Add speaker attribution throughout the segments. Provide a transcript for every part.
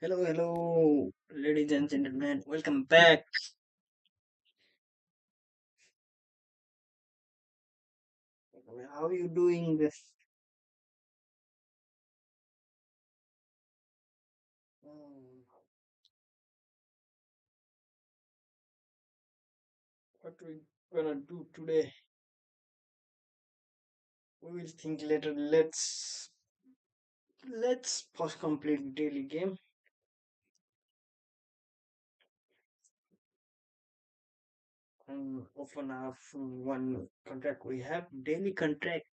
Speaker 1: Hello, hello, ladies and gentlemen. Welcome back. How are you doing this? um, what we gonna do today? We will think later. Let's first complete daily game and open up one contract we have. Daily contract.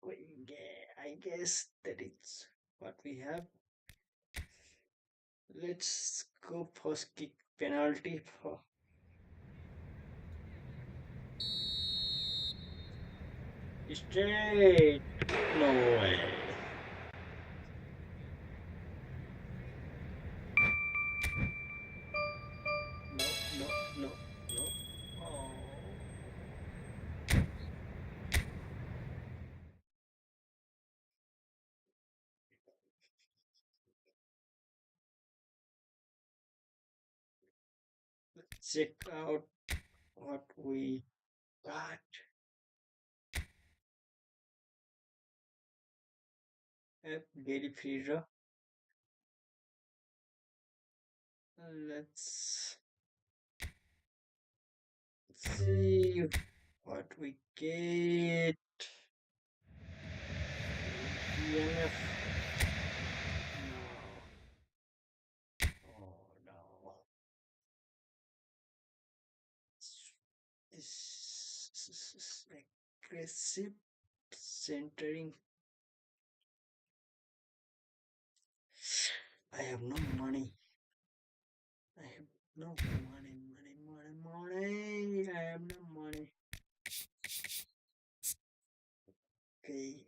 Speaker 1: I guess that is what we have. Let's go first kick penalty for straight. No way. No, no, no, no. Oh. Check out what we got. A daily freezer. Let's see what we get. EMF. No. Oh no. This is aggressive centering. I have no money. I have no money. I have no money. Okay.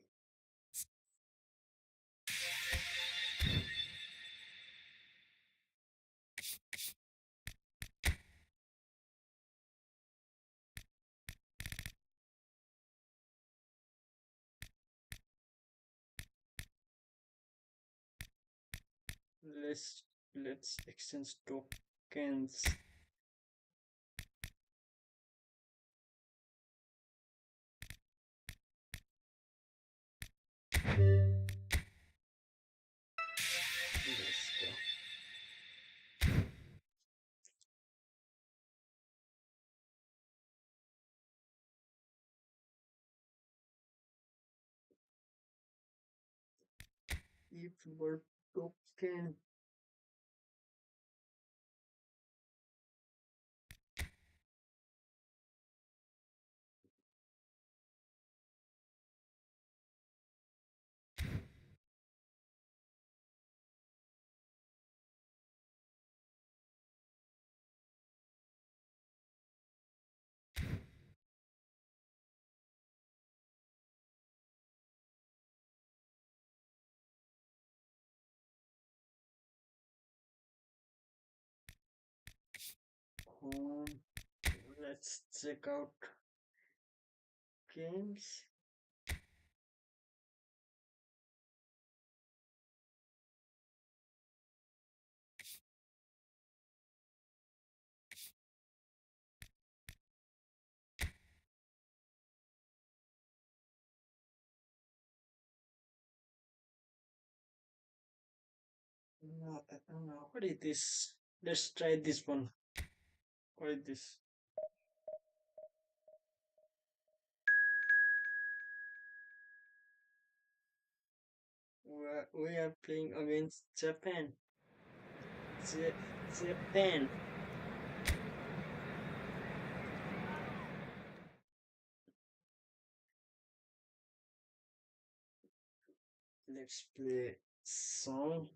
Speaker 1: Let's let's exchange tokens. Let's go. If your token home, let's check out games. No, no, what is this? Let's try this one. What is this? We are playing against Japan. Japan. Let's play song.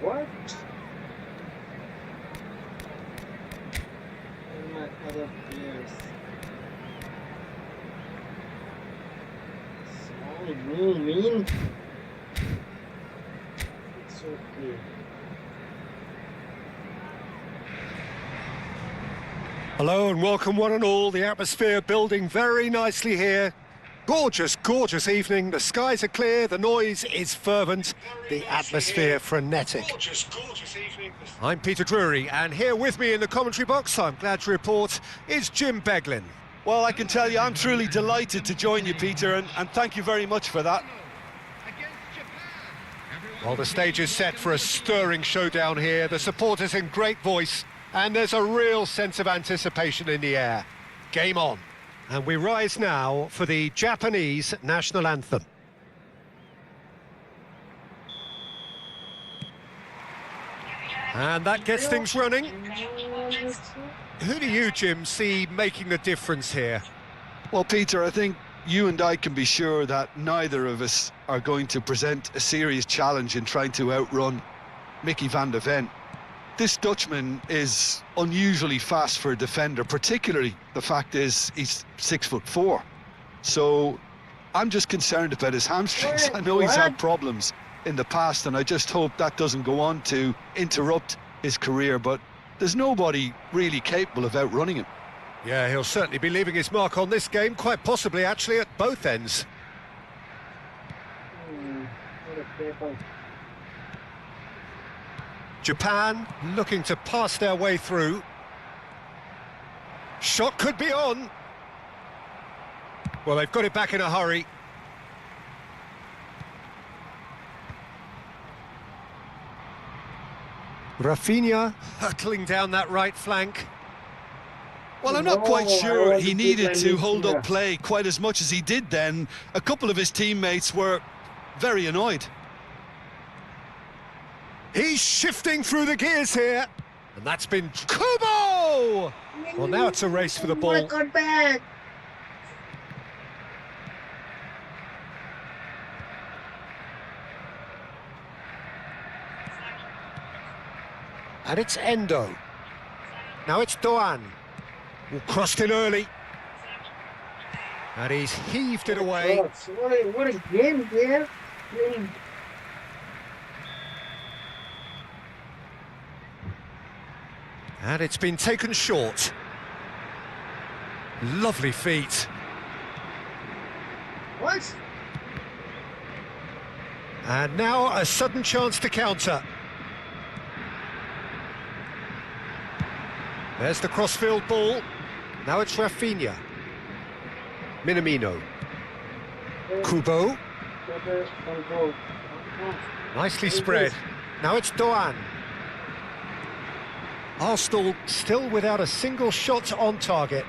Speaker 1: What? And my other players. Small room in. It's okay.
Speaker 2: Hello and welcome one and all. The atmosphere building very nicely here. Gorgeous, gorgeous evening. The skies are clear, the noise is fervent, the atmosphere frenetic. Gorgeous, gorgeous evening. I'm Peter Drury, and here with me in the commentary box, I'm glad to report, is Jim Beglin.
Speaker 3: Well, I can tell you I'm truly delighted to join you, Peter, and thank you very much for that.
Speaker 2: Well, the stage is set for a stirring showdown here. The supporters in great voice, and there's a real sense of anticipation in the air. Game on. And we rise now for the Japanese national anthem. And that gets things running. Who do you, Jim, see making the difference here?
Speaker 3: Well, Peter, I think you and I can be sure that neither of us are going to present a serious challenge in trying to outrun Mickey van de Ven. This Dutchman is unusually fast for a defender, particularly the fact is he's 6'4". So I'm just concerned about his hamstrings. I know he's had problems in the past, and I just hope that doesn't go on to interrupt his career, but there's nobody really capable of outrunning him.
Speaker 2: Yeah, he'll certainly be leaving his mark on this game, quite possibly actually at both ends.
Speaker 1: What a paper.
Speaker 2: Japan looking to pass their way through. Shot could be on. Well, they've got it back in a hurry. Rafinha hurtling down that right flank.
Speaker 3: Well, I'm not quite sure he needed to hold up play quite as much as he did then. A couple of his teammates were very annoyed.
Speaker 2: He's shifting through the gears here. And that's been Kubo! Well, now it's a race for the ball.
Speaker 1: Got back.
Speaker 2: And it's Endo. Now it's Doan, who crossed in early. And he's heaved it away.
Speaker 1: What a game there.
Speaker 2: And it's been taken short. Lovely feet.
Speaker 1: What?
Speaker 2: And now a sudden chance to counter. There's the crossfield ball. Now it's Rafinha. Minamino. Kubo. Nicely spread. Now it's Doan. Arsenal still without a single shot on target.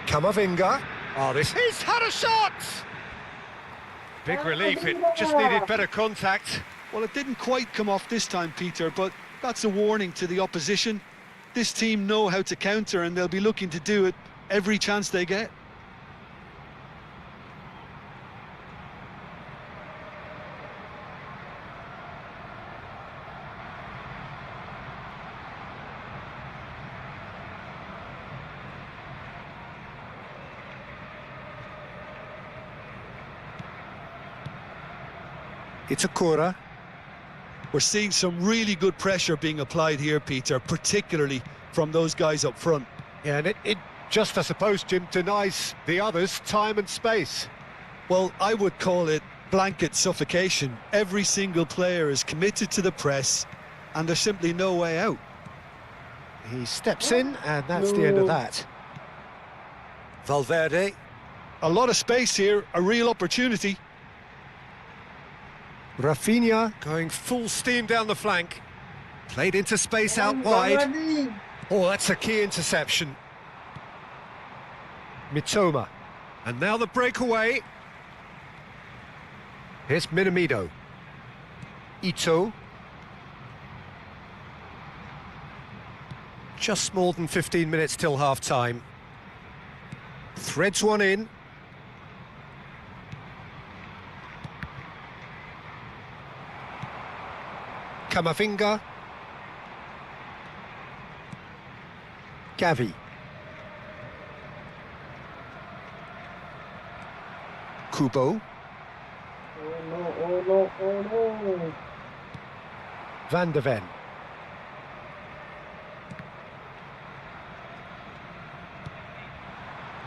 Speaker 2: Camavinga. Oh, he's had a shot! Big relief, it just needed better contact.
Speaker 3: Well, it didn't quite come off this time, Peter, but that's a warning to the opposition. This team know how to counter, and they'll be looking to do it every chance they get.
Speaker 2: It's Akura.
Speaker 3: We're seeing some really good pressure being applied here, Peter, particularly from those guys up front.
Speaker 2: Yeah, and it just, I suppose, Jim, denies the others time and space.
Speaker 3: Well, I would call it blanket suffocation. Every single player is committed to the press, and there's simply no way out.
Speaker 2: He steps in, and that's the end of that. Valverde.
Speaker 3: A lot of space here, a real opportunity.
Speaker 2: Rafinha going full steam down the flank. Played into space out wide. Oh, that's a key interception. Mitoma. And now the breakaway. Here's Minamino. Ito. Just more than 15 minutes till half-time. Threads one in. Kamavinga. Gavi. Kubo.
Speaker 1: Oh no, oh no, oh no.
Speaker 2: Van de Ven.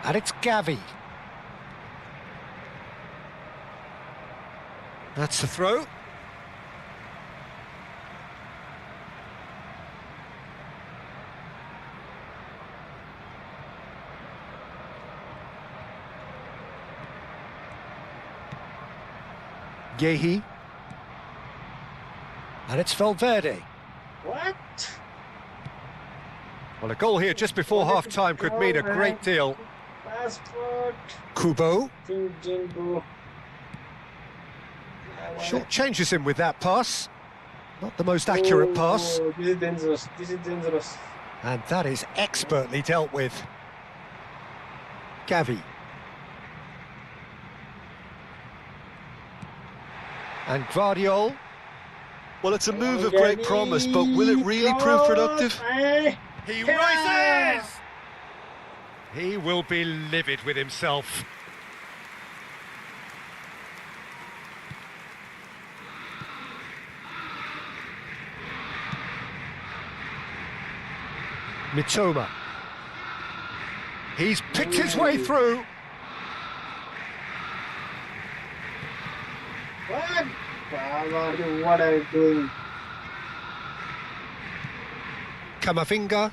Speaker 2: And it's Gavi. That's the throw. Yehi. And it's Valverde.
Speaker 1: What?
Speaker 2: Well, a goal here just before half-time could mean a great deal.
Speaker 1: Passport.
Speaker 2: Kubo.
Speaker 1: Jingo.
Speaker 2: Short changes him with that pass. Not the most accurate pass.
Speaker 1: This is dangerous. This is dangerous.
Speaker 2: And that is expertly dealt with. Gavi. And Guardiol.
Speaker 3: Well, it's a move of great promise, but will it really prove productive?
Speaker 2: He rises! He will be livid with himself. Mitoma. He's picked his way through.
Speaker 1: What? What are you doing?
Speaker 2: Kamavinga.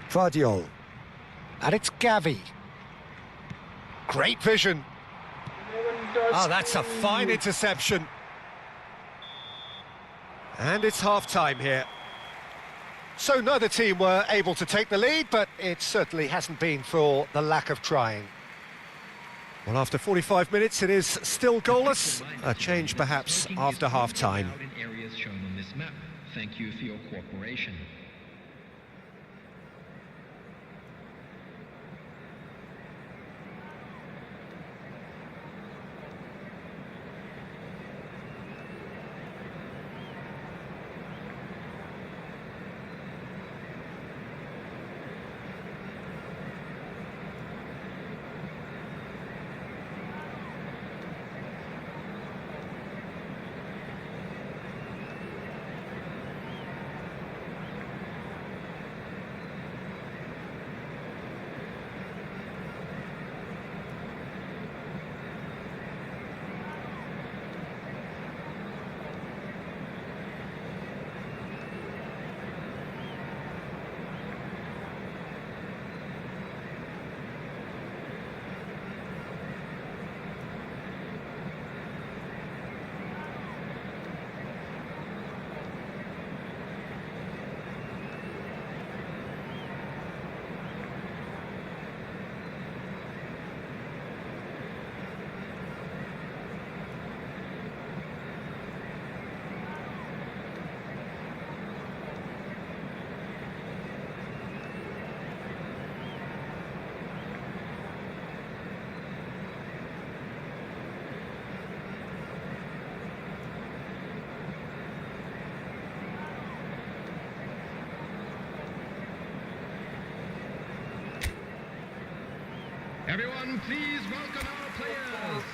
Speaker 2: Guardiol. And it's Gavi. Great vision. Oh, that's a fine interception. And it's half-time here. So neither team were able to take the lead, but it certainly hasn't been for the lack of trying. Well, after 45 minutes, it is still goalless. A change, perhaps, after half-time.
Speaker 4: Areas shown on this map. Thank you for your cooperation. Everyone, please welcome our players.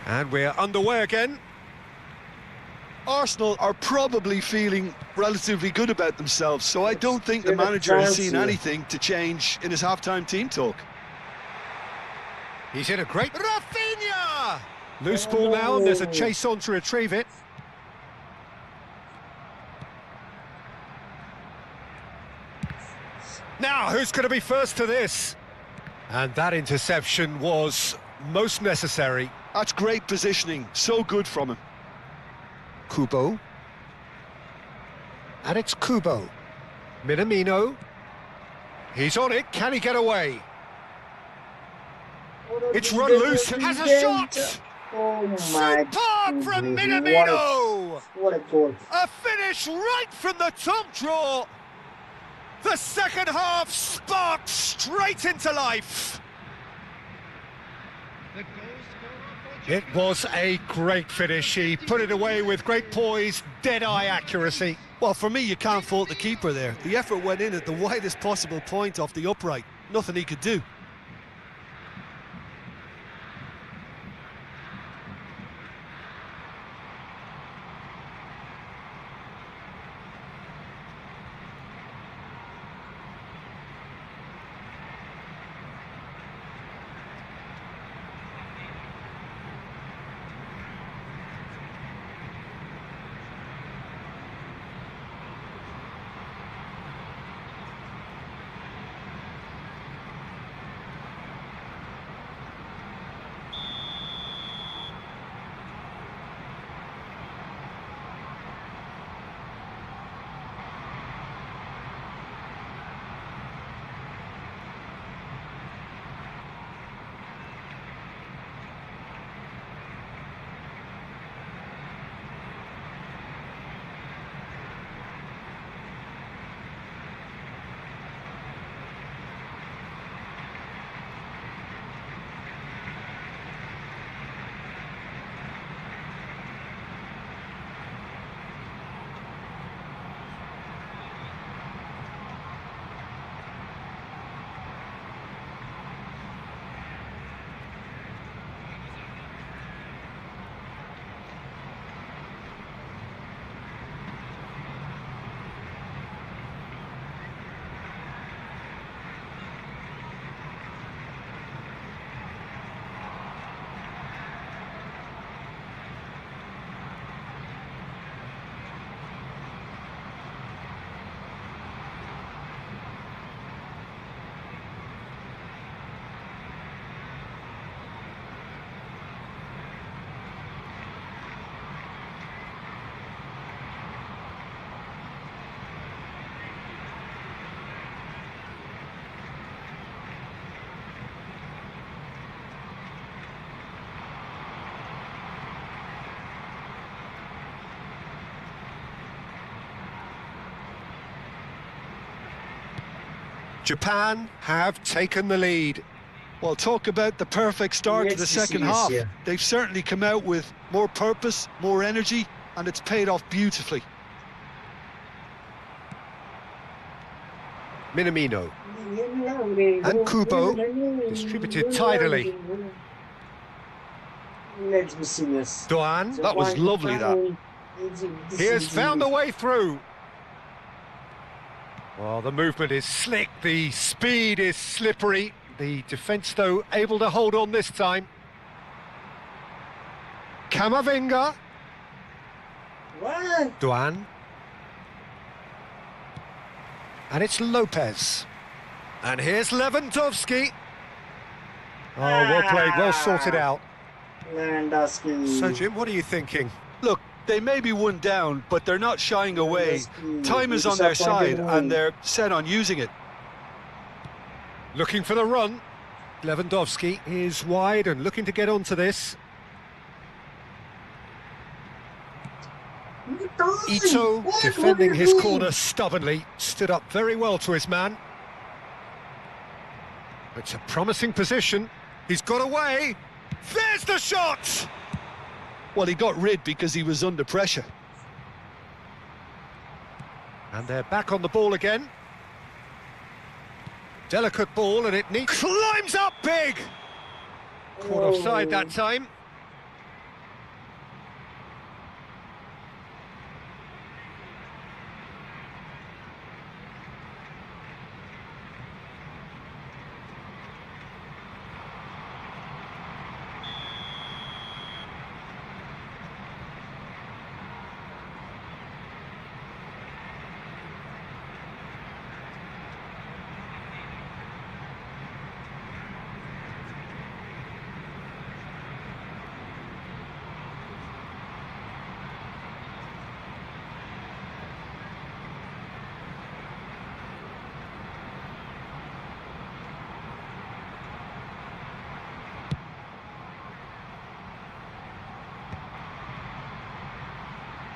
Speaker 2: And we're underway again.
Speaker 3: Arsenal are probably feeling relatively good about themselves, so I don't think the manager has seen anything to change in his half-time team talk.
Speaker 2: He's in a great... Rafinha! Loose ball now, and there's a chase on to retrieve it. Now, who's going to be first to this? And that interception was most necessary.
Speaker 3: That's great positioning, so good from him.
Speaker 2: Kubo. And it's Kubo. Minamino. He's on it, can he get away? It's run loose, has a shot!
Speaker 1: Oh my!
Speaker 2: Superb from Minamino!
Speaker 1: What a goal!
Speaker 2: A finish right from the top draw! The second half sparked straight into life. It was a great finish. He put it away with great poise, dead-eye accuracy.
Speaker 3: Well, for me, you can't fault the keeper there. The effort went in at the widest possible point off the upright. Nothing he could do.
Speaker 2: Japan have taken the lead.
Speaker 3: Well, talk about the perfect start to the second half.
Speaker 1: Yeah.
Speaker 3: They've certainly come out with more purpose, more energy, and it's paid off beautifully.
Speaker 2: Minamino and Kubo distributed tidily.
Speaker 1: Let's be serious.
Speaker 2: Doan,
Speaker 3: That was lovely, that.
Speaker 2: he has found a way through. Well, the movement is slick, the speed is slippery. The defence, though, able to hold on this time. Camavinga.
Speaker 1: What?
Speaker 2: Doan. And it's Lopez. And here's Lewandowski. Oh, well played, well sorted out.
Speaker 1: Lewandowski.
Speaker 2: So, Jim, what are you thinking?
Speaker 3: Look, they may be one down, but they're not shying away. Time is on their side, and they're set on using it.
Speaker 2: Looking for the run. Lewandowski is wide and looking to get onto this. Ito, defending his corner stubbornly, stood up very well to his man. It's a promising position. He's got away. There's the shot!
Speaker 3: Well, he got rid because he was under pressure.
Speaker 2: And they're back on the ball again. Delicate ball, and it needs... Climbs up big! Caught offside that time.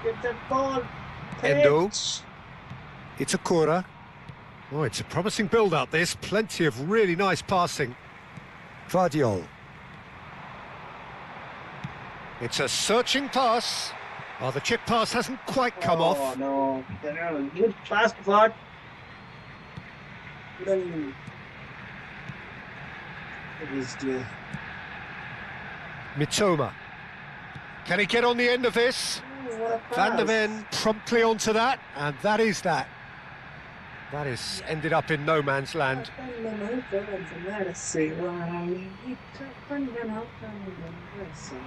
Speaker 1: Get that ball.
Speaker 2: Endo.
Speaker 1: Pitch.
Speaker 2: It's a Kura. Oh, it's a promising build-up, this. Plenty of really nice passing. Vardiol. It's a searching pass. Oh, the chip pass hasn't quite come
Speaker 1: Oh
Speaker 2: off.
Speaker 1: no, there are good fast but then it is dear.
Speaker 2: Mitoma. Can he get on the end of this?
Speaker 1: What a
Speaker 2: Van der
Speaker 1: pass.
Speaker 2: Ven promptly onto that, and that is that. That is ended up in no man's land.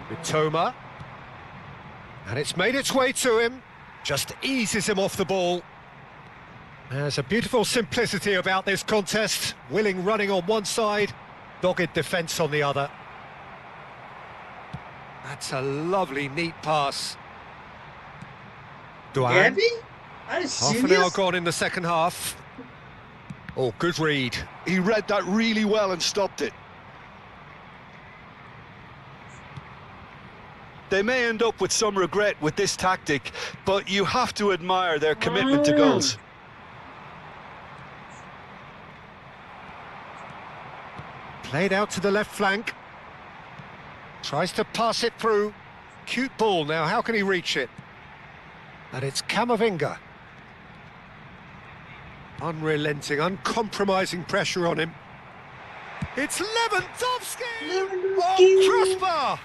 Speaker 2: Mitoma. And it's made its way to him. Just eases him off the ball. There's a beautiful simplicity about this contest. Willing running on one side, dogged defence on the other. That's a lovely, neat pass. Duan.
Speaker 1: Gabby? Are you
Speaker 2: Half an hour
Speaker 1: serious?
Speaker 2: gone in the second half. Oh, good read.
Speaker 3: He read that really well and stopped it. They may end up with some regret with this tactic, but you have to admire their commitment to goals.
Speaker 2: Played out to the left flank. Tries to pass it through. Cute ball now, how can he reach it? And it's Camavinga. Unrelenting, uncompromising pressure on him. It's Lewandowski! Oh, crossbar!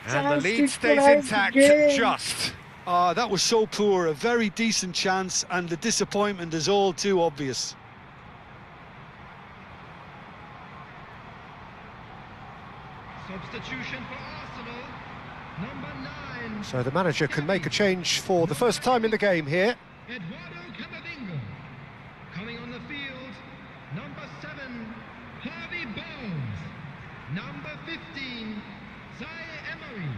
Speaker 2: And the lead stays intact, just.
Speaker 3: That was so poor, a very decent chance, and the disappointment is all too obvious.
Speaker 4: Substitution for Arsenal, number 9.
Speaker 2: So the manager can make a change for the first time in the game here.
Speaker 4: Eduardo Camavinga. Coming on the field, number 7, Harvey Bones. Number 15, Zaire Emery.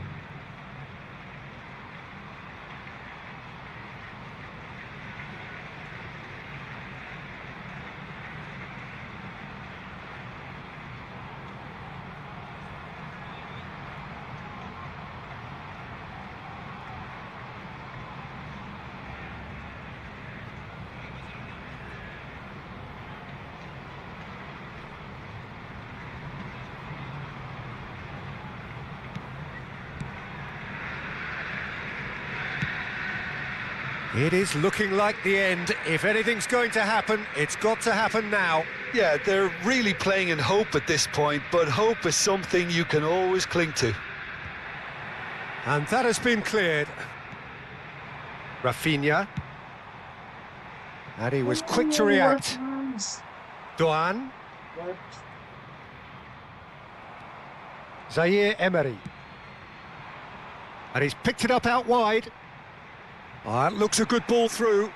Speaker 2: It is looking like the end. If anything's going to happen, it's got to happen now.
Speaker 3: Yeah, they're really playing in hope at this point, but hope is something you can always cling to.
Speaker 2: And that has been cleared. Rafinha. And he was quick to react. Doan.
Speaker 1: What?
Speaker 2: Zaire Emery. And he's picked it up out wide. Oh, that looks a good ball through.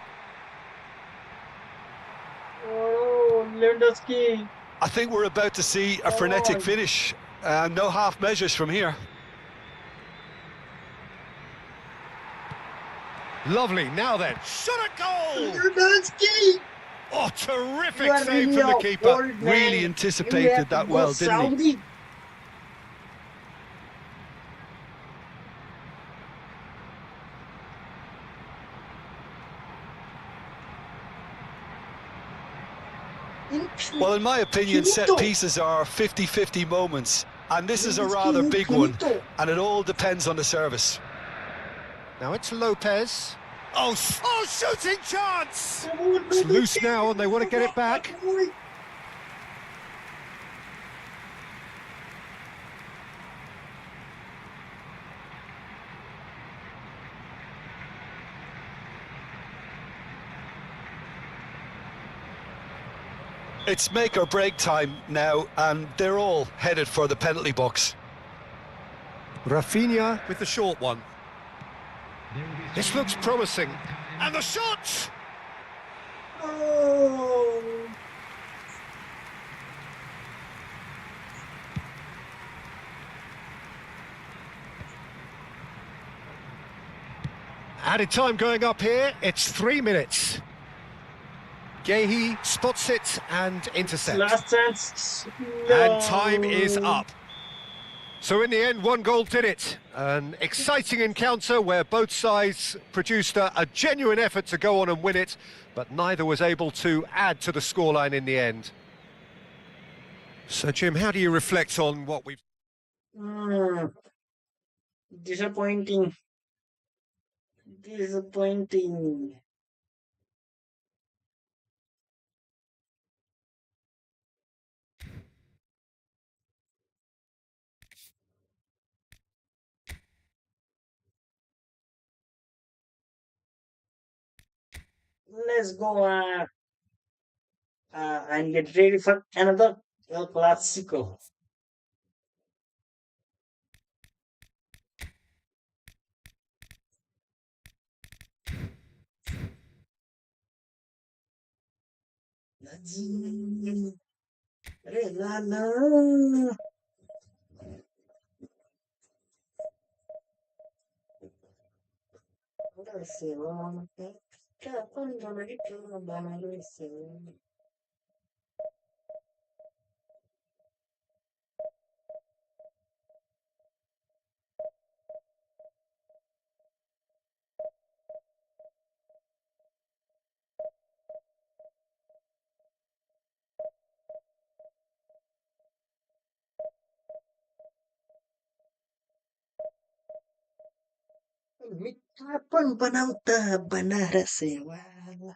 Speaker 1: Oh, Lewandowski.
Speaker 3: I think we're about to see a frenetic finish. No half measures from here.
Speaker 2: Lovely, now then, shot a goal!
Speaker 1: Lewandowski.
Speaker 2: Oh, terrific
Speaker 1: You are
Speaker 2: save
Speaker 1: really
Speaker 2: from the
Speaker 1: a
Speaker 2: keeper.
Speaker 1: old man.
Speaker 3: Really
Speaker 1: You
Speaker 3: anticipated
Speaker 1: have to
Speaker 3: that
Speaker 1: go
Speaker 3: well, didn't he?
Speaker 1: Saudi.
Speaker 3: Well, in my opinion, set
Speaker 1: Finito.
Speaker 3: pieces are 50-50 moments, and this is a rather big one, and it all depends on the service.
Speaker 2: Now it's Lopez. Oh, shooting chance!
Speaker 1: Come on,
Speaker 2: It's loose
Speaker 1: Lewandowski.
Speaker 2: now and they want to get it back.
Speaker 3: It's make or break time now, and they're all headed for the penalty box.
Speaker 2: Rafinha with the short one.
Speaker 4: There will be
Speaker 2: This looks promising. And the shot!
Speaker 1: Oh.
Speaker 2: Added time going up here, it's 3 minutes. Gehi spots it and intercepts.
Speaker 1: Last chance.
Speaker 2: And time is up. So in the end, one goal did it. An exciting encounter where both sides produced a genuine effort to go on and win it, but neither was able to add to the scoreline in the end. So Jim, how do you reflect on what we've...
Speaker 1: Mm. Disappointing. Disappointing. Let's go and get ready for another El Clasico. La la. मिठा पण बनवता बनारस वाला.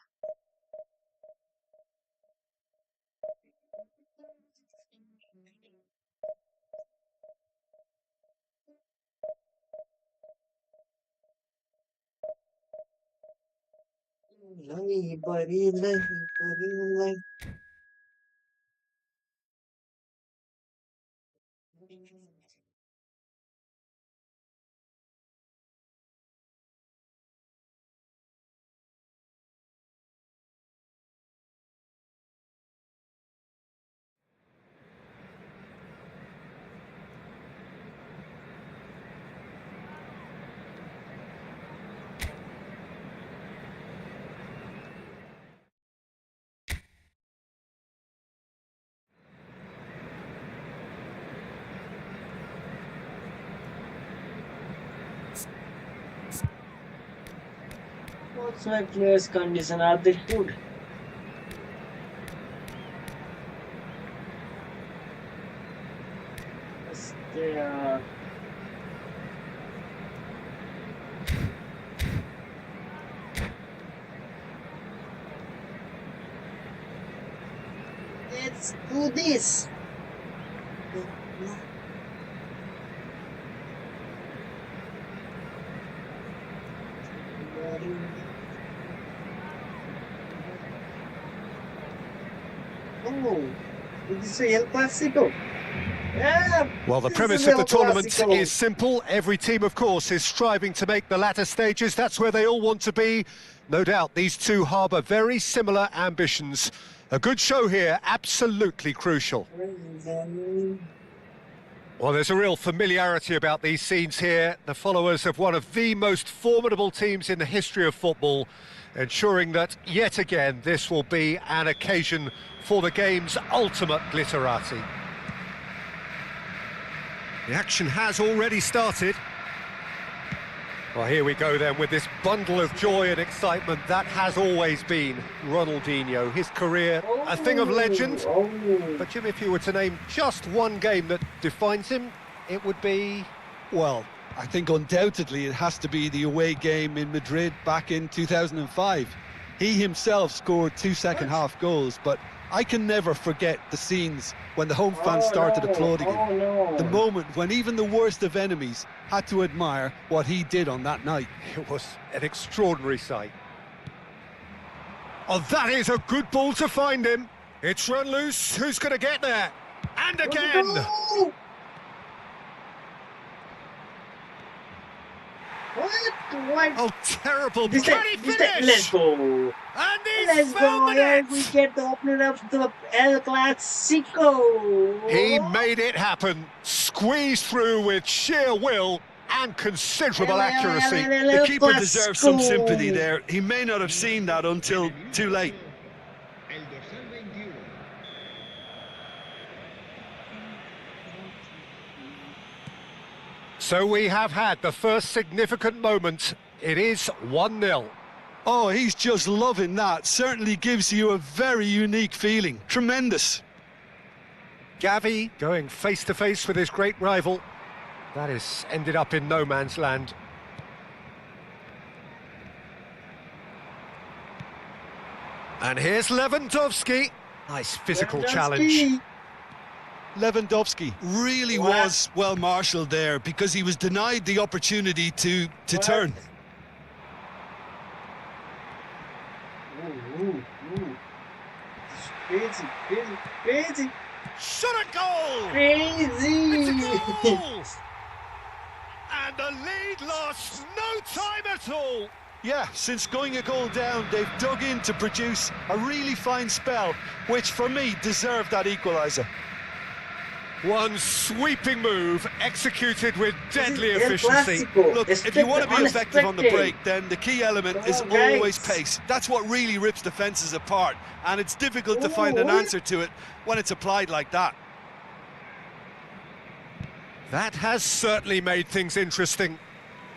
Speaker 1: लई बरी लई बरी लई. What's my players' condition? Are they good? Yes, they are. Let's do this. Oh, this is El Clasico. Yeah,
Speaker 2: Well, the
Speaker 1: this
Speaker 2: premise
Speaker 1: is
Speaker 2: of the
Speaker 1: El
Speaker 2: tournament
Speaker 1: Clasico.
Speaker 2: is simple. Every team, of course, is striving to make the latter stages. That's where they all want to be. No doubt these two harbour very similar ambitions. A good show here, absolutely crucial. Well, there's a real familiarity about these scenes here. The followers of one of the most formidable teams in the history of football, ensuring that, yet again, this will be an occasion for the game's ultimate glitterati. The action has already started. Well, here we go then with this bundle of joy and excitement that has always been Ronaldinho. His career, a thing of legend. But Jim, if you were to name just one game that defines him, it would be, well...
Speaker 3: I think undoubtedly it has to be the away game in Madrid back in 2005. He himself scored two second-half goals, but I can never forget the scenes when the home fans started applauding him. The moment when even the worst of enemies had to admire what he did on that night.
Speaker 2: It was an extraordinary sight. Oh, that is a good ball to find him. It's run loose. Who's going to get there? And again!
Speaker 1: What?
Speaker 2: Oh, terrible.
Speaker 1: This
Speaker 2: Can he finish?
Speaker 1: Let's go.
Speaker 2: And he's
Speaker 1: Let's go.
Speaker 2: found
Speaker 1: And we
Speaker 2: it!
Speaker 1: get the opener of the El Clasico.
Speaker 2: He made it happen. Squeezed through with sheer will and considerable accuracy.
Speaker 3: The keeper deserves some sympathy there. He may not have seen that until too late.
Speaker 4: El dorsal 21.
Speaker 2: So we have had the first significant moment. It is 1-0.
Speaker 3: Oh, he's just loving that. Certainly gives you a very unique feeling. Tremendous.
Speaker 2: Gavi going face-to-face with his great rival. That has ended up in no man's land. And here's Lewandowski. Nice physical challenge.
Speaker 3: Lewandowski really was well marshalled there because he was denied the opportunity to turn.
Speaker 1: Ooh. Crazy, crazy, crazy.
Speaker 2: Shot a goal!
Speaker 1: Crazy!
Speaker 2: It's a goal! And the lead lost no time at all.
Speaker 3: Yeah, since going a goal down, they've dug in to produce a really fine spell, which for me deserved that equaliser.
Speaker 2: One sweeping move executed with deadly
Speaker 1: El
Speaker 2: efficiency.
Speaker 1: Clásico.
Speaker 3: Look, if you want to be effective on the break, then the key element is
Speaker 1: Come on,
Speaker 3: always
Speaker 1: guys.
Speaker 3: pace. That's what really rips defences apart, and it's difficult to find an answer to it when it's applied like that.
Speaker 2: That has certainly made things interesting.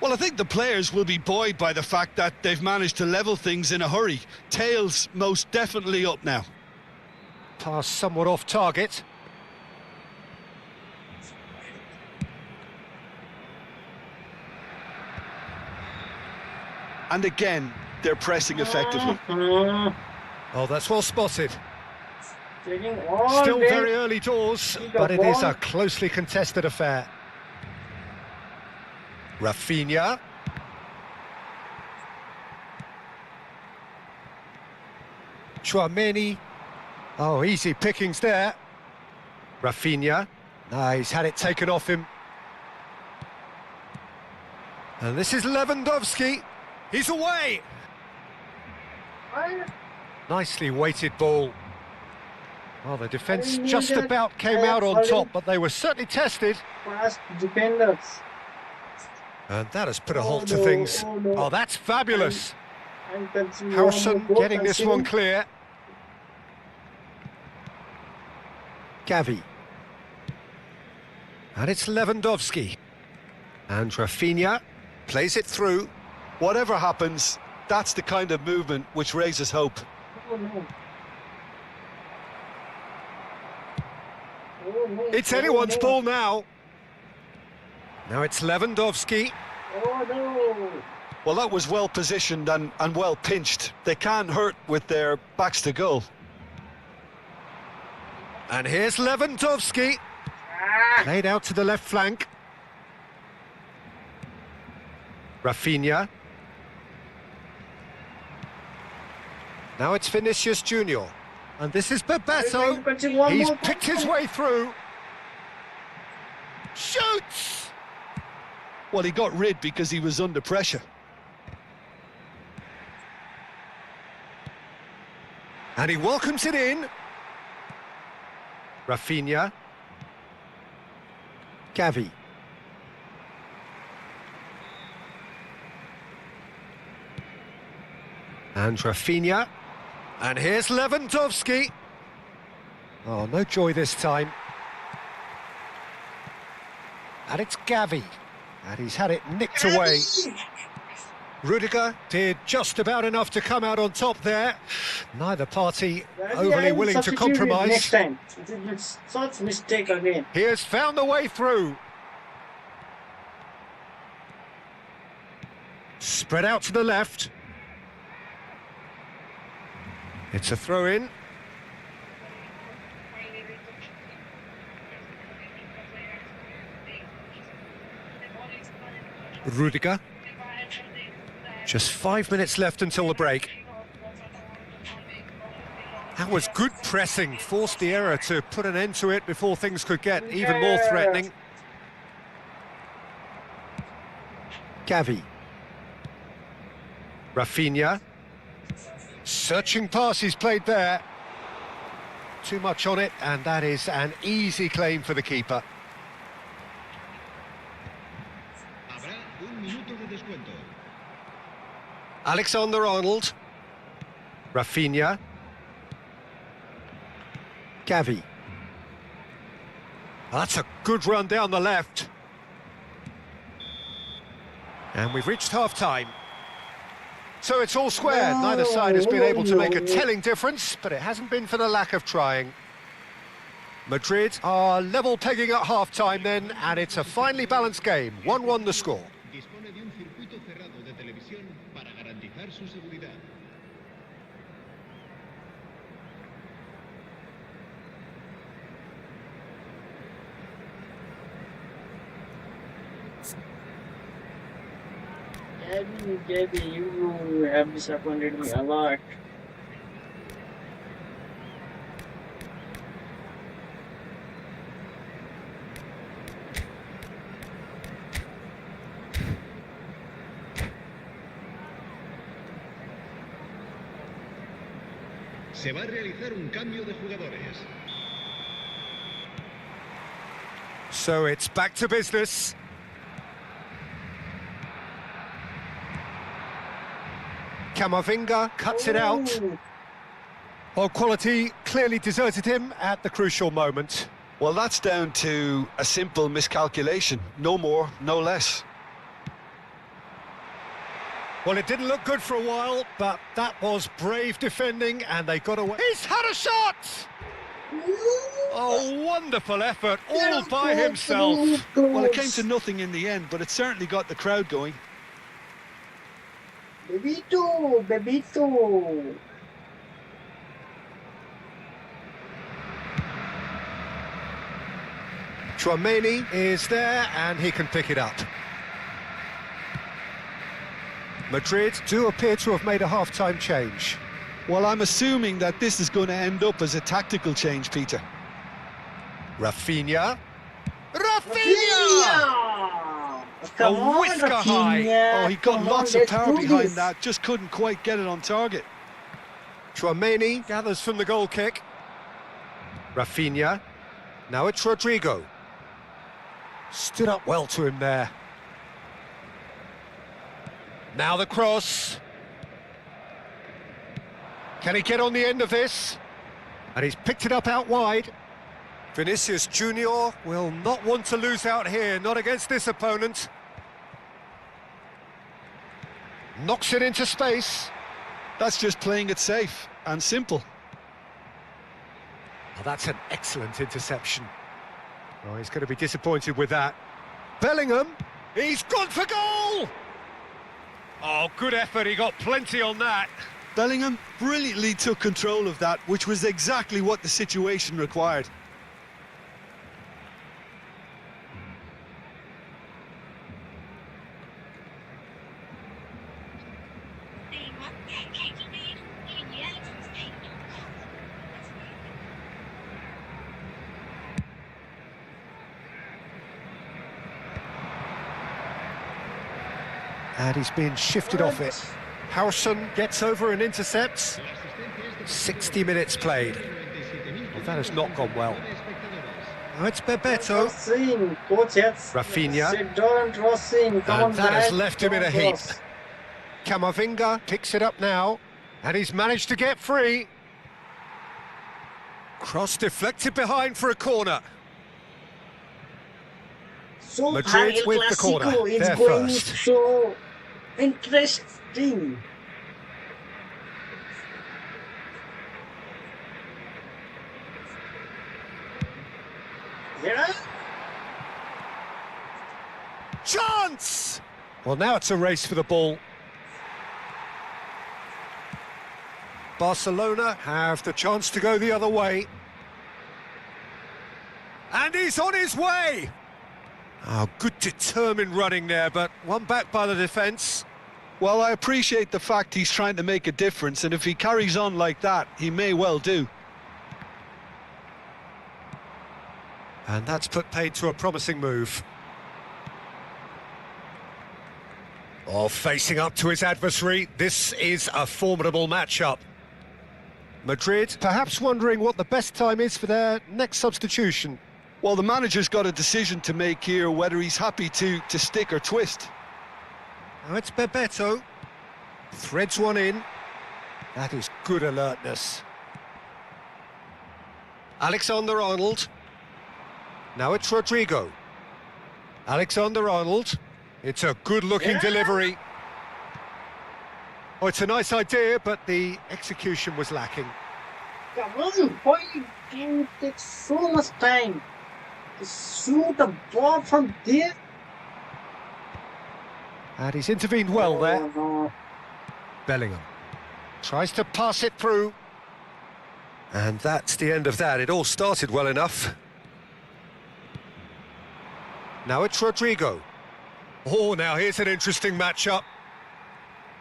Speaker 3: Well, I think the players will be buoyed by the fact that they've managed to level things in a hurry. Tails most definitely up now.
Speaker 2: Pass somewhat off target.
Speaker 3: And again, they're pressing effectively.
Speaker 2: Oh, that's well spotted.
Speaker 1: Taking all
Speaker 2: Still
Speaker 1: day.
Speaker 2: very early doors,
Speaker 1: He got
Speaker 2: but it is
Speaker 1: ball.
Speaker 2: a closely contested affair. Rafinha. Chouameni. Oh, easy pickings there. Rafinha. No, he's had it taken off him. And this is Lewandowski. He's away. Nicely weighted ball. Well, the defence just about came out on top, but they were certainly tested.
Speaker 1: Fast defenders.
Speaker 2: And that has put a
Speaker 1: Oh,
Speaker 2: halt to
Speaker 1: no,
Speaker 2: things.
Speaker 1: oh, no.
Speaker 2: Oh, that's fabulous.
Speaker 1: And continue
Speaker 2: Harrison
Speaker 1: on the
Speaker 2: getting
Speaker 1: boat
Speaker 2: this
Speaker 1: and
Speaker 2: one
Speaker 1: see.
Speaker 2: clear. Gavi. And it's Lewandowski. And Rafinha plays it through.
Speaker 3: Whatever happens, that's the kind of movement which raises hope.
Speaker 1: Oh, no. Oh, no.
Speaker 2: It's
Speaker 1: Oh,
Speaker 2: anyone's
Speaker 1: no.
Speaker 2: ball now. Now it's Lewandowski.
Speaker 1: Oh, no.
Speaker 3: Well, that was well positioned and well pinched. They can't hurt with their backs to goal.
Speaker 2: And here's Lewandowski. Played out to the left flank. Rafinha. Now it's Vinicius Junior. And this is Bebeto. He's picked his way through. Shoots!
Speaker 3: Well, he got rid because he was under pressure.
Speaker 2: And he welcomes it in. Rafinha. Gavi. And Rafinha. And here's Lewandowski. Oh, no joy this time. And it's Gavi. And he's had it nicked away. Rudiger did just about enough to come out on top there. Neither party overly willing to compromise.
Speaker 1: Next time. It's such mistake again.
Speaker 2: He has found the way through. Spread out to the left. It's a throw-in. Rudiger. Just 5 minutes left until the break. That was good pressing, forced the error to put an end to it before things could get even more threatening. Gavi. Rafinha. Searching pass he's played there. Too much on it, and that is an easy claim for the keeper.
Speaker 4: Habrá un minuto de descuento.
Speaker 2: Alexander-Arnold. Rafinha. Gavi. That's a good run down the left. And we've reached half-time. So it's all square. Neither side has been able to make a telling difference, but it hasn't been for the lack of trying. Madrid are level pegging at half-time then, and it's a finely balanced game. 1-1 the score.
Speaker 4: Dispone de un circuito cerrado de televisión para garantizar su seguridad.
Speaker 1: Gabby, you have disappointed me a lot.
Speaker 4: Se va a realizar un cambio de jugadores.
Speaker 2: So it's back to business. Camavinga cuts it out.
Speaker 1: Ooh.
Speaker 2: Well, quality clearly deserted him at the crucial moment.
Speaker 3: Well, that's down to a simple miscalculation. No more, no less.
Speaker 2: Well, it didn't look good for a while, but that was brave defending, and they got away. He's had a shot! Oh, wonderful effort, all by himself.
Speaker 3: Well, it came to nothing in the end, but it certainly got the crowd going.
Speaker 1: Bebito, Bebito.
Speaker 2: Chouameni is there, and he can pick it up. Madrid do appear to have made a half-time change.
Speaker 3: Well, I'm assuming that this is going to end up as a tactical change, Peter.
Speaker 2: Rafinha.
Speaker 1: Rafinha! Come on,
Speaker 2: whisker high.
Speaker 1: Rafinha.
Speaker 3: Oh, he got
Speaker 1: Come
Speaker 3: lots
Speaker 1: on,
Speaker 3: of power
Speaker 1: let's do
Speaker 3: behind
Speaker 1: this.
Speaker 3: that, just couldn't quite get it on target.
Speaker 2: Chouameni gathers from the goal kick. Rafinha. Now it's Rodrigo. Stood up well to him there. Now the cross. Can he get on the end of this? And he's picked it up out wide. Vinicius Junior will not want to lose out here, not against this opponent. Knocks it into space.
Speaker 3: That's just playing it safe and simple.
Speaker 2: Oh, that's an excellent interception. Oh, he's going to be disappointed with that. Bellingham, he's gone for goal! Oh, good effort, he got plenty on that.
Speaker 3: Bellingham brilliantly took control of that, which was exactly what the situation required.
Speaker 2: And he's been shifted off it. Harrison gets over and intercepts. 60 minutes played. Well, that has not gone well. Now it's Bebeto.
Speaker 1: Rossin, coach has
Speaker 2: Rafinha.
Speaker 1: said don't Rossin, come on
Speaker 2: And that
Speaker 1: back.
Speaker 2: has left him in a
Speaker 1: Don't
Speaker 2: heap.
Speaker 1: cross.
Speaker 2: Camavinga picks it up now. And he's managed to get free. Cross deflected behind for a corner.
Speaker 1: So
Speaker 2: Madrid
Speaker 1: El
Speaker 2: with the corner.
Speaker 1: Clasico is
Speaker 2: They're
Speaker 1: going
Speaker 2: first.
Speaker 1: so interesting. Yeah.
Speaker 2: Chance! Well, now it's a race for the ball. Barcelona have the chance to go the other way. And he's on his way! Oh, good determined running there, but one back by the defence.
Speaker 3: Well, I appreciate the fact he's trying to make a difference, and if he carries on like that, he may well do.
Speaker 2: And that's put paid to a promising move. Oh, facing up to his adversary, this is a formidable matchup. Madrid perhaps wondering what the best time is for their next substitution.
Speaker 3: Well, the manager's got a decision to make here, whether he's happy to stick or twist.
Speaker 2: Now it's Bebeto. Threads one in. That is good alertness. Alexander-Arnold. Now it's Rodrigo. Alexander-Arnold. It's a good-looking delivery. Oh, it's a nice idea, but the execution was lacking.
Speaker 1: Come on, why you take so much time to shoot a ball from there?
Speaker 2: And he's intervened well there.
Speaker 1: Oh, no.
Speaker 2: Bellingham tries to pass it through. And that's the end of that. It all started well enough. Now it's Rodrigo. Oh, now here's an interesting matchup.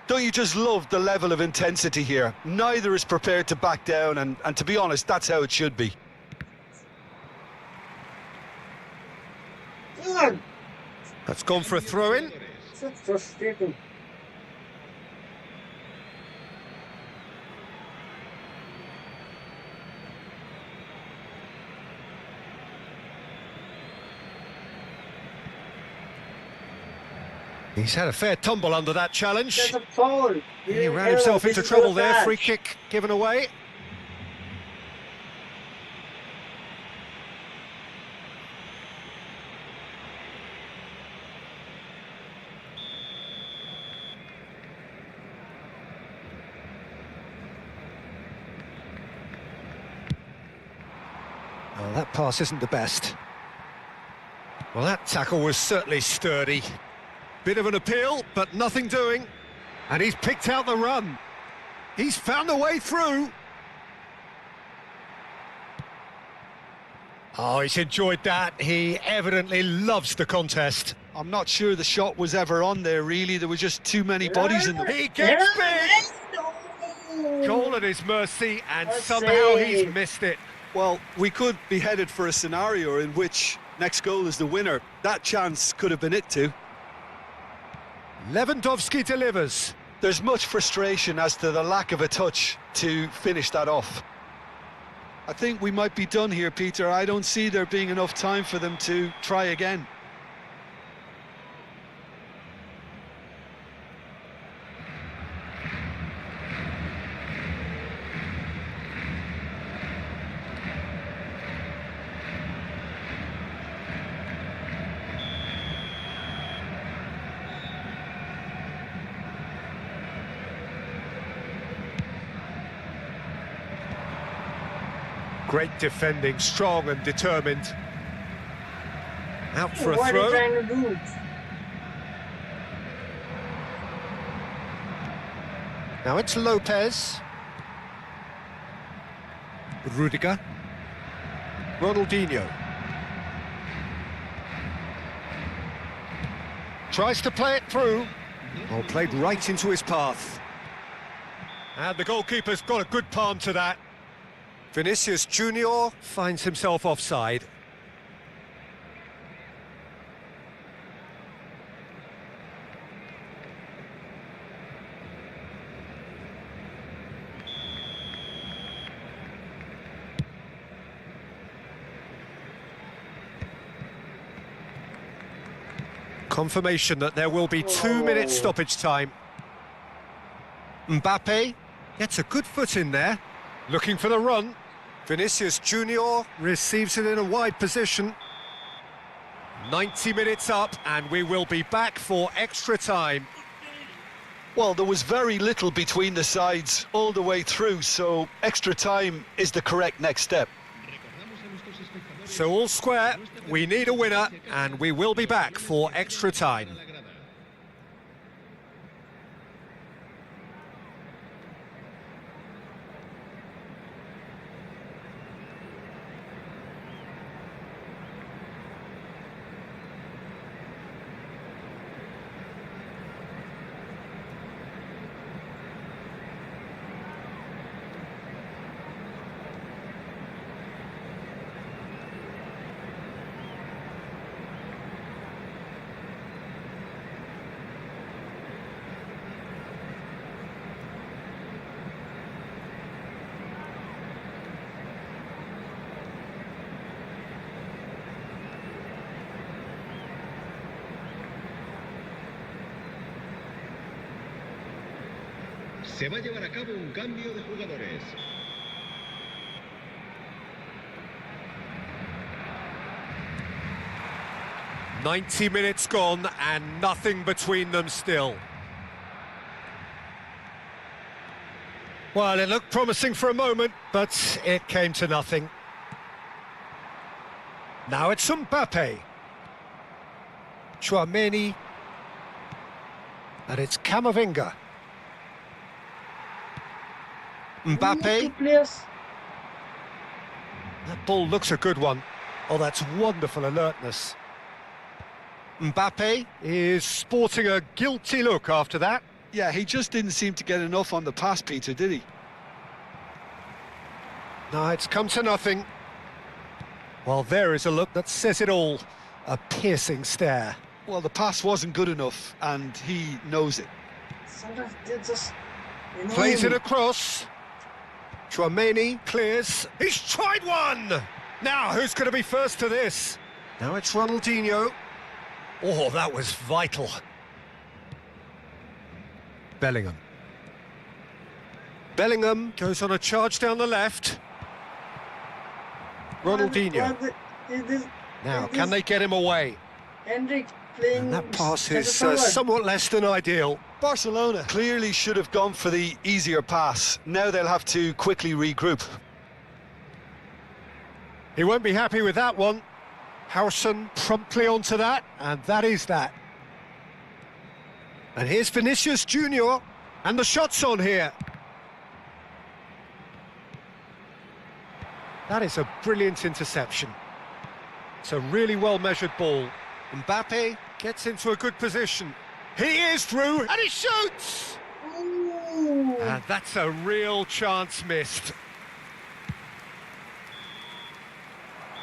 Speaker 3: Don't you just love the level of intensity here? Neither is prepared to back down, and to be honest, that's how it should be.
Speaker 1: God,
Speaker 2: That's gone for a throw-in.
Speaker 1: so frustrating.
Speaker 2: He's had a fair tumble under that challenge.
Speaker 1: There's a foul.
Speaker 2: He ran himself into trouble there. Free kick given away. Well, that pass isn't the best. Well, that tackle was certainly sturdy. Bit of an appeal, but nothing doing. And he's picked out the run. He's found a way through. Oh, he's enjoyed that. He evidently loves the contest.
Speaker 3: I'm not sure the shot was ever on there, really. There was just too many bodies in the...
Speaker 2: He gets big! Goal at his mercy, and somehow he's missed it.
Speaker 3: Well, we could be headed for a scenario in which next goal is the winner. That chance could have been it too.
Speaker 2: Lewandowski delivers.
Speaker 3: There's much frustration as to the lack of a touch to finish that off. I think we might be done here, Peter. I don't see there being enough time for them to try again.
Speaker 2: Great defending, strong and determined. Out for a
Speaker 1: What are you
Speaker 2: throw.
Speaker 1: trying to do?
Speaker 2: Now it's Lopez. Rudiger. Ronaldinho. Tries to play it through. Oh, played right into his path. And the goalkeeper's got a good palm to that. Vinicius Junior finds himself offside. Confirmation that there will be 2 minutes stoppage time. Mbappe gets a good foot in there, looking for the run. Vinicius Junior receives it in a wide position. 90 minutes up, and we will be back for extra time.
Speaker 3: Well, there was very little between the sides all the way through, so extra time is the correct next step.
Speaker 2: So all square, we need a winner, and we will be back for extra time.
Speaker 4: Se va a llevar a cabo un cambio de jugadores.
Speaker 2: "90 minutes gone and nothing between them still." Well, it looked promising for a moment, but it came to nothing. Now it's Mbappe. Chouameni. And it's Camavinga. Mbappe.
Speaker 1: Two players.
Speaker 2: That ball looks a good one. Oh, that's wonderful alertness. Mbappe is sporting a guilty look after that.
Speaker 3: Yeah, he just didn't seem to get enough on the pass, Peter, did he?
Speaker 2: No, it's come to nothing. Well, there is a look that says it all. A piercing stare.
Speaker 3: Well, the pass wasn't good enough, and he knows it.
Speaker 1: Sometimes they just...
Speaker 2: Plays it across. Chouameni clears. He's tried one! Now, who's going to be first to this? Now it's Ronaldinho. Oh, that was vital. Bellingham. Bellingham goes on a charge down the left. Ronaldinho. Now, can they get him away?
Speaker 1: Hendrik playing...
Speaker 2: And that pass is
Speaker 1: center forward.
Speaker 2: somewhat less than ideal.
Speaker 3: Barcelona clearly should have gone for the easier pass. Now they'll have to quickly regroup.
Speaker 2: He won't be happy with that one. Harrison promptly onto that, and that is that. And here's Vinicius Junior, and the shot's on here. That is a brilliant interception. It's a really well-measured ball. Mbappe gets into a good position. He is through, and he shoots!
Speaker 1: Ooh.
Speaker 2: And that's a real chance missed.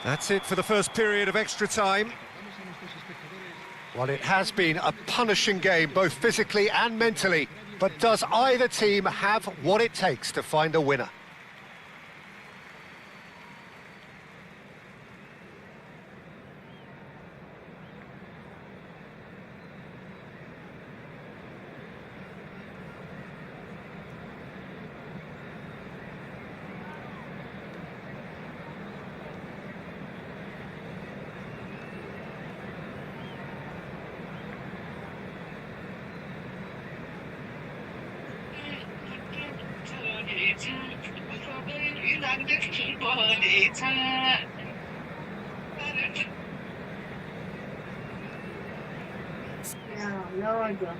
Speaker 2: That's it for the first period of extra time. Well, it has been a punishing game, both physically and mentally. But does either team have what it takes to find a winner?
Speaker 1: Yeah, no idea.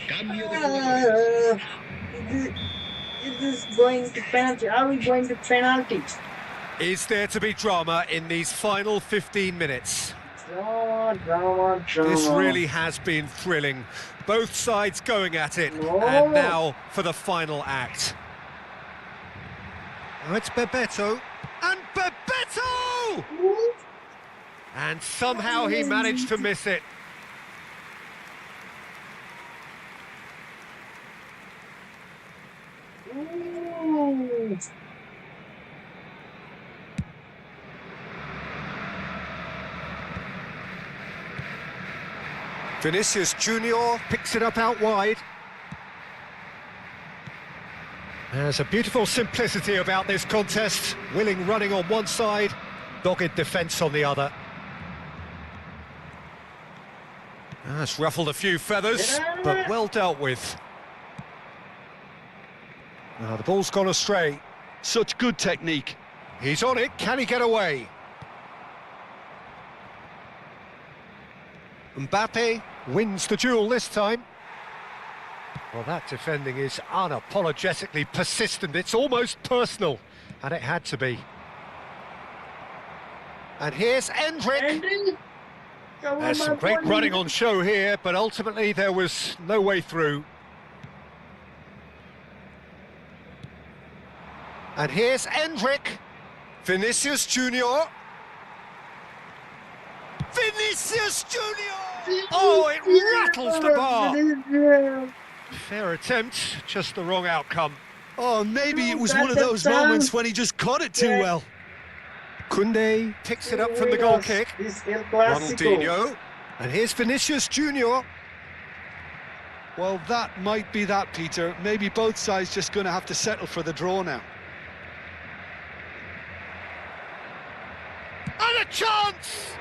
Speaker 4: Cambio de jugadores.
Speaker 1: It is going to penalty. Are we going to penalty?
Speaker 2: Is there to be drama in these final 15 minutes?
Speaker 1: Drama.
Speaker 2: This really has been thrilling. Both sides going at it.
Speaker 1: No.
Speaker 2: And now for the final act. Oh, it's Bebeto. And Bebeto! And somehow he managed to miss it.
Speaker 1: Ooh.
Speaker 2: Vinicius Junior picks it up out wide. There's a beautiful simplicity about this contest. Willing running on one side, dogged defence on the other. That's ruffled a few feathers, but well dealt with. Now the ball's gone astray.
Speaker 3: Such good technique.
Speaker 2: He's on it, can he get away? Mbappe wins the duel this time. Well, that defending is unapologetically persistent. It's almost personal, and it had to be. And here's Endrick. There's some great running on show here, but ultimately there was no way through. And here's Endrick. Vinicius Junior. Vinicius Junior! Oh, it rattles the bar. Fair attempt, just the wrong outcome.
Speaker 3: Oh, maybe it was one of those moments when he just caught it too well.
Speaker 2: Koundé picks it up from the goal kick. Ronaldinho. And here's Vinicius Junior.
Speaker 3: Well, that might be that, Peter. Maybe both sides just going to have to settle for the draw now.
Speaker 2: And a chance!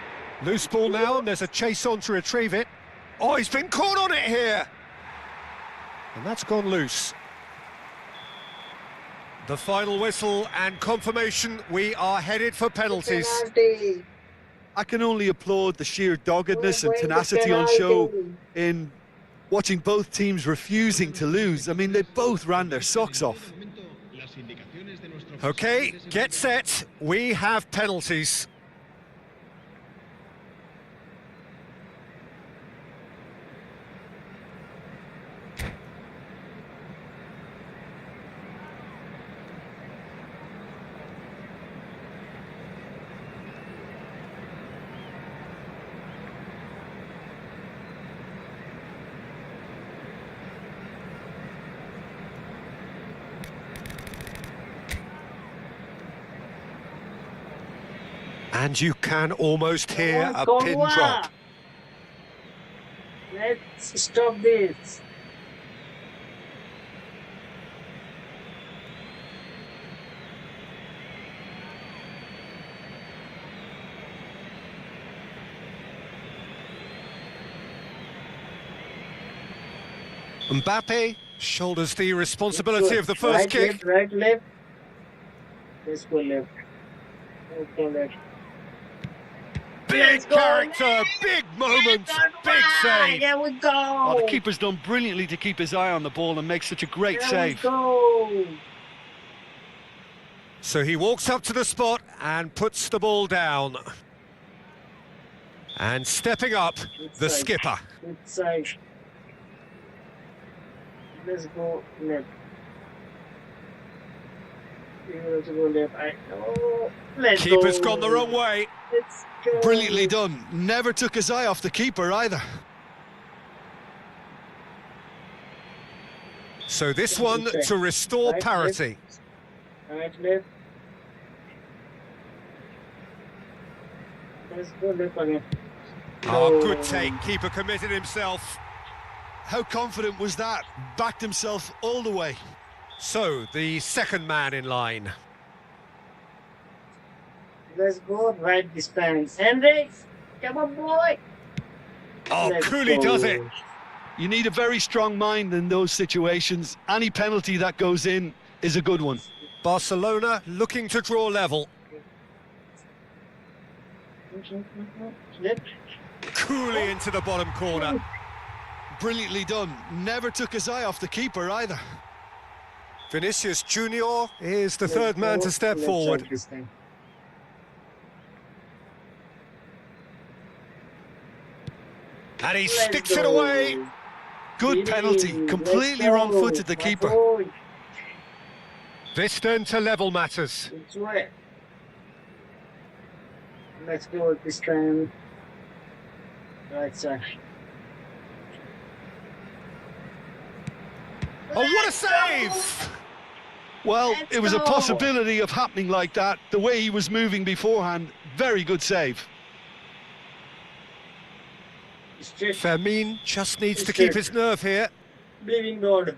Speaker 2: Loose ball now, and there's a chase on to retrieve it. Oh, he's been caught on it here. And that's gone loose. The final whistle and confirmation, we are headed for penalties.
Speaker 1: Penalty.
Speaker 3: I can only applaud the sheer doggedness
Speaker 1: We're
Speaker 3: and
Speaker 1: going to
Speaker 3: tenacity on show
Speaker 1: penalty.
Speaker 3: in watching both teams refusing to lose. I mean, they both ran their socks off.
Speaker 2: Okay, get set. We have penalties. And you can almost hear a pin drop.
Speaker 1: Let's stop this.
Speaker 2: Mbappe shoulders the responsibility of the first
Speaker 1: Right,
Speaker 2: kick.
Speaker 1: left, right, left. Let's go left. Let's go left.
Speaker 2: Big
Speaker 1: Let's go
Speaker 2: character,
Speaker 1: left.
Speaker 2: big moment,
Speaker 1: That's
Speaker 2: big
Speaker 1: right.
Speaker 2: save.
Speaker 1: There we go.
Speaker 3: Oh, the keeper's done brilliantly to keep his eye on the ball and make such a great
Speaker 1: There
Speaker 3: save.
Speaker 1: we go.
Speaker 2: So he walks up to the spot and puts the ball down. And stepping up, the
Speaker 1: Inside.
Speaker 2: skipper.
Speaker 1: Inside. Let's go left. We will also go left. I know. Let's
Speaker 2: Keeper's
Speaker 1: go.
Speaker 2: gone the wrong way.
Speaker 1: Let's go.
Speaker 3: Brilliantly done. Never took his eye off the keeper either.
Speaker 2: So this one to restore
Speaker 1: Right,
Speaker 2: parity.
Speaker 1: Right, left. Let's go left again.
Speaker 2: Oh, good take. Keeper committed himself.
Speaker 3: How confident was that? Backed himself all the way.
Speaker 2: So, the second man in line.
Speaker 1: Let's go right this time. Henry, come on, boy.
Speaker 2: Oh,
Speaker 1: Let's
Speaker 2: Cooley
Speaker 1: go.
Speaker 2: does it.
Speaker 3: You need a very strong mind in those situations. Any penalty that goes in is a good one.
Speaker 2: Barcelona looking to draw level.
Speaker 1: Left.
Speaker 2: Cooley into the bottom corner.
Speaker 3: Brilliantly done. Never took his eye off the keeper either.
Speaker 2: Vinicius Junior is the
Speaker 1: Let's
Speaker 2: third man
Speaker 1: go
Speaker 2: to step
Speaker 1: left
Speaker 2: forward.
Speaker 1: side this time.
Speaker 2: And he
Speaker 1: Let's
Speaker 2: sticks it
Speaker 1: go.
Speaker 2: away.
Speaker 3: Good penalty.
Speaker 1: Let's
Speaker 3: Completely
Speaker 1: go.
Speaker 3: wrong-footed, the
Speaker 1: My
Speaker 3: keeper.
Speaker 1: boy.
Speaker 2: This turn to level matters.
Speaker 1: It's right. Let's go this time. Right side.
Speaker 2: Oh, what a save!
Speaker 3: Well,
Speaker 1: Let's
Speaker 3: it was a
Speaker 1: go.
Speaker 3: possibility of happening like that. The way he was moving beforehand, very good save.
Speaker 1: Straight.
Speaker 2: Fermin just needs to
Speaker 1: Straight.
Speaker 2: keep his nerve here.
Speaker 1: Bleeding God.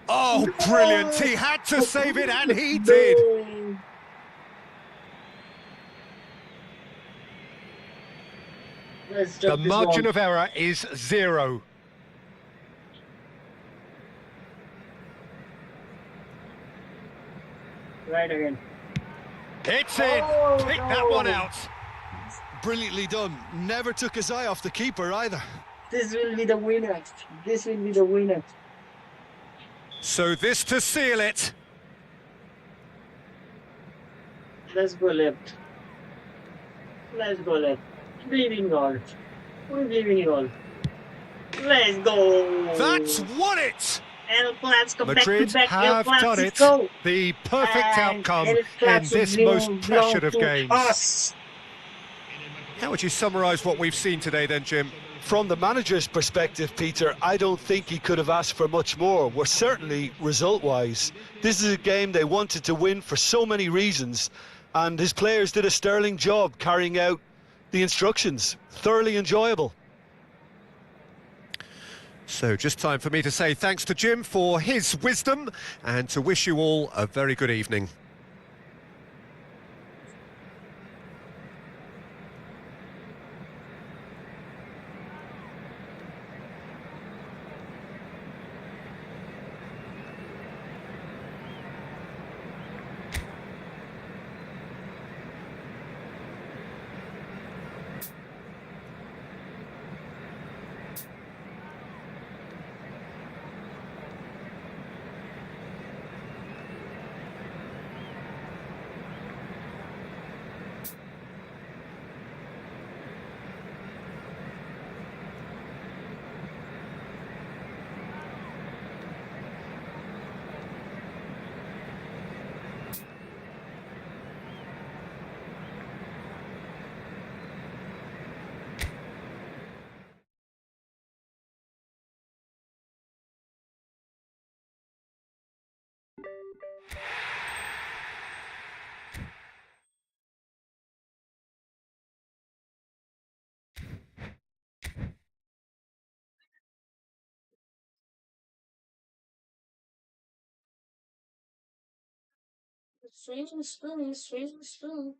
Speaker 2: Oh, brilliant. He had to save it, and he did.
Speaker 1: No. Let's
Speaker 2: The
Speaker 1: drop this
Speaker 2: margin
Speaker 1: one.
Speaker 2: of error is 0.
Speaker 1: Right again.
Speaker 2: It's in.
Speaker 1: Oh,
Speaker 2: Pick that
Speaker 1: no.
Speaker 2: one out.
Speaker 3: Brilliantly done. Never took his eye off the keeper either.
Speaker 1: This will be the winner. This will be the winner.
Speaker 2: So this to seal it.
Speaker 1: Let's go left. Let's go left. Bleeding God. We're bleeding God. Let's go.
Speaker 2: That's won it.
Speaker 1: El Clasico
Speaker 2: Madrid
Speaker 1: back to back. El
Speaker 2: have done it.
Speaker 1: Clasico.
Speaker 2: The perfect
Speaker 1: And
Speaker 2: outcome
Speaker 1: El
Speaker 2: in
Speaker 1: Clasico
Speaker 2: this most
Speaker 1: belong
Speaker 2: pressured of
Speaker 1: to
Speaker 2: games.
Speaker 1: us.
Speaker 2: How would you summarise what we've seen today then, Jim?
Speaker 3: From the manager's perspective, Peter, I don't think he could have asked for much more. We're certainly result-wise. This is a game they wanted to win for so many reasons, and his players did a sterling job carrying out the instructions. Thoroughly enjoyable.
Speaker 2: So just time for me to say thanks to Jim for his wisdom and to wish you all a very good evening.
Speaker 1: Swing, swing, swing, swing.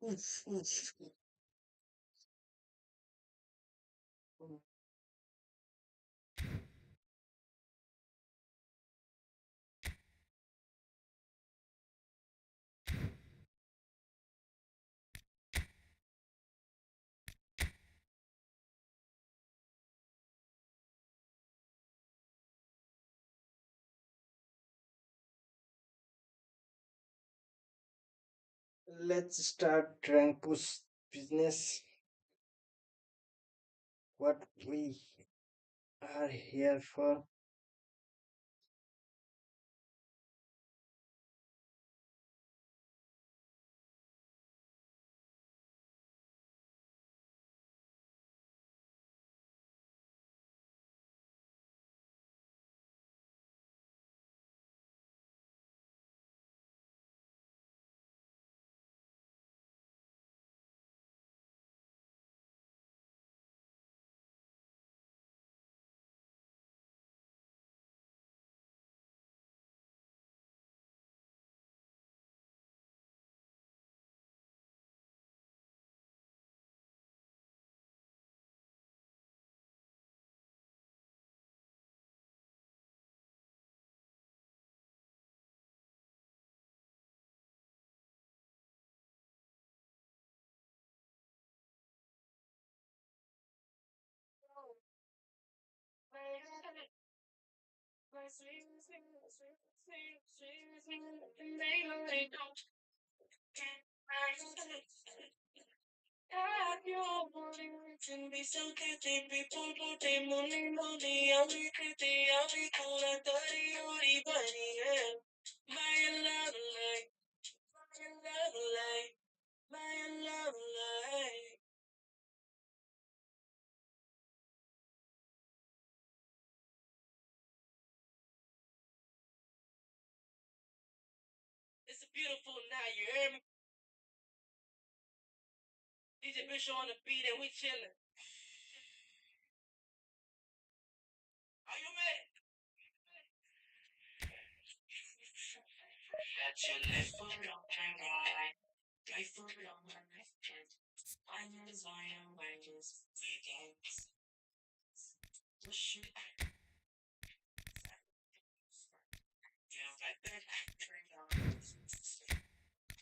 Speaker 1: Oof, oof. Let's start Tranku's business. What we are here for.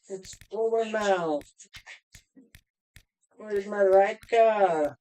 Speaker 1: It's over now. Where's my right car?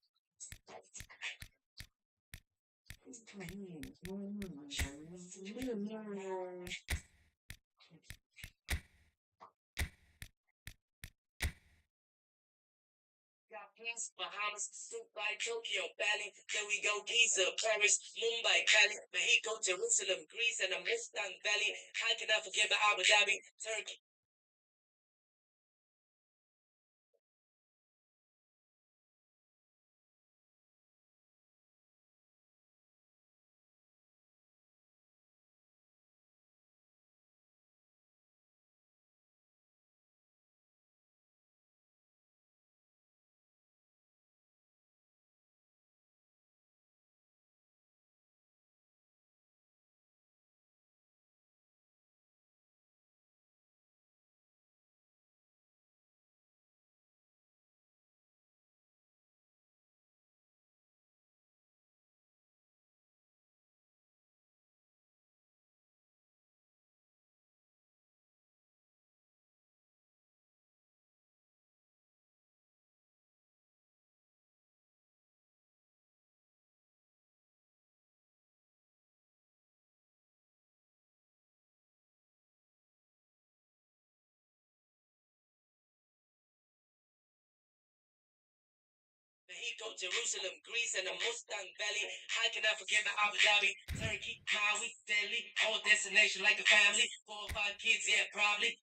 Speaker 1: Mexico, Jerusalem, Greece, and the Mustang Valley. How can I forget the Abu Dhabi, Turkey, Maui, Delhi, whole destination like a family. 4 or 5 kids, yeah, probably.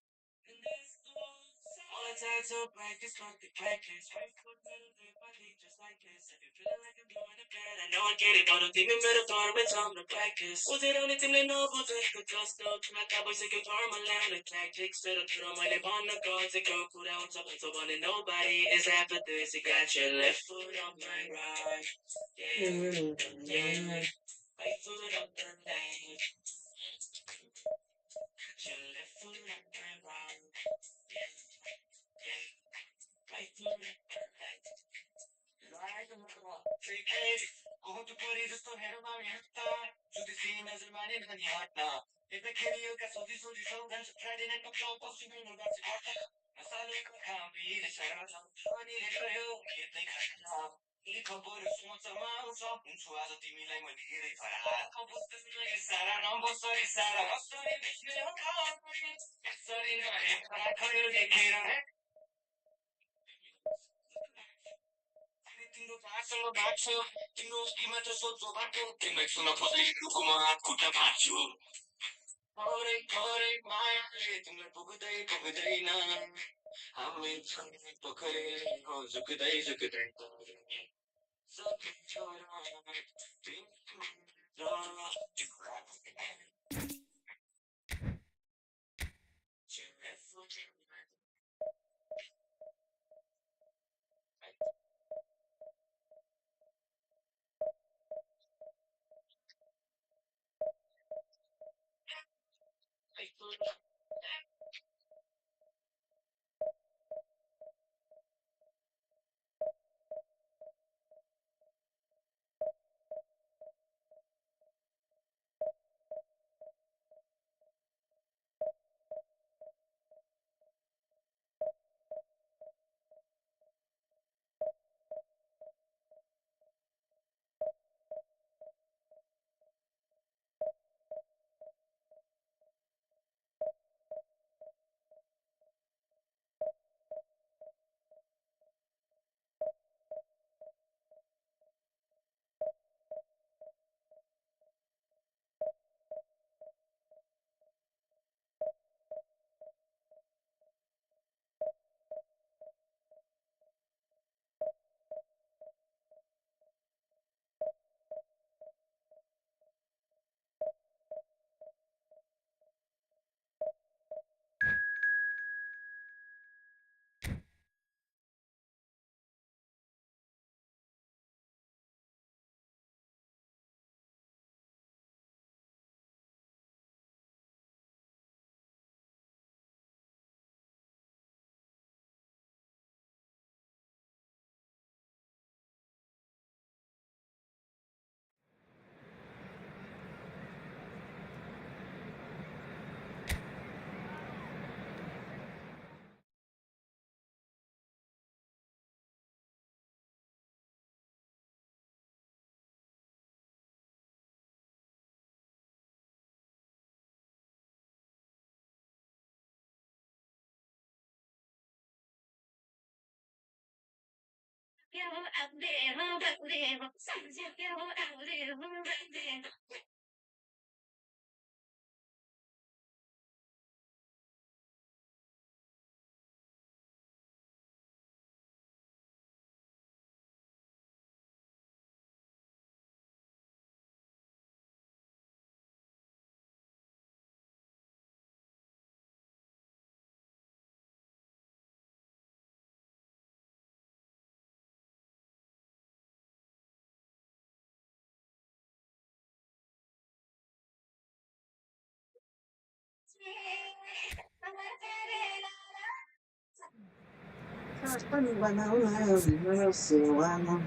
Speaker 1: And that's the one. All the time to practice, fuck the practice. Right foot, middle, left, body, just like this. If you feeling like I'm doing it bad, I know I get it, but I'm thinking better for it, time to practice. 우대로는 팀내 너보다 그 just 더 그만하고 있어 그 torment tactics. Better put on my lip on the guards, it go cool down, top and one and nobody is after this. You got your left foot on my right. Yeah, yeah. Right foot on the left. Got your left foot on my right. Yeah, yeah. Right foot on the left. Take go to Paris to head my hata. To the scene as a man in the hata. If the carrier got so this so then tried in a couple of possible no that's hata. Masala can't be the Sarah. Honey, the girl, get the cut. Il capo di suo so un suo aso di mila e dire farà. Composto di noi sarà, non posso risare. Non sto in vicino a casa. Sto in noi, farà correre che quiero. Tiro passo, bacio, tiro schema sotto batto, che mai sono così come a cuta faccio. Ore, mai, tu mi puoi dai, na. A me, pokore, ho zukudai, zukudai. Zukudai, Kapan banana di sewana?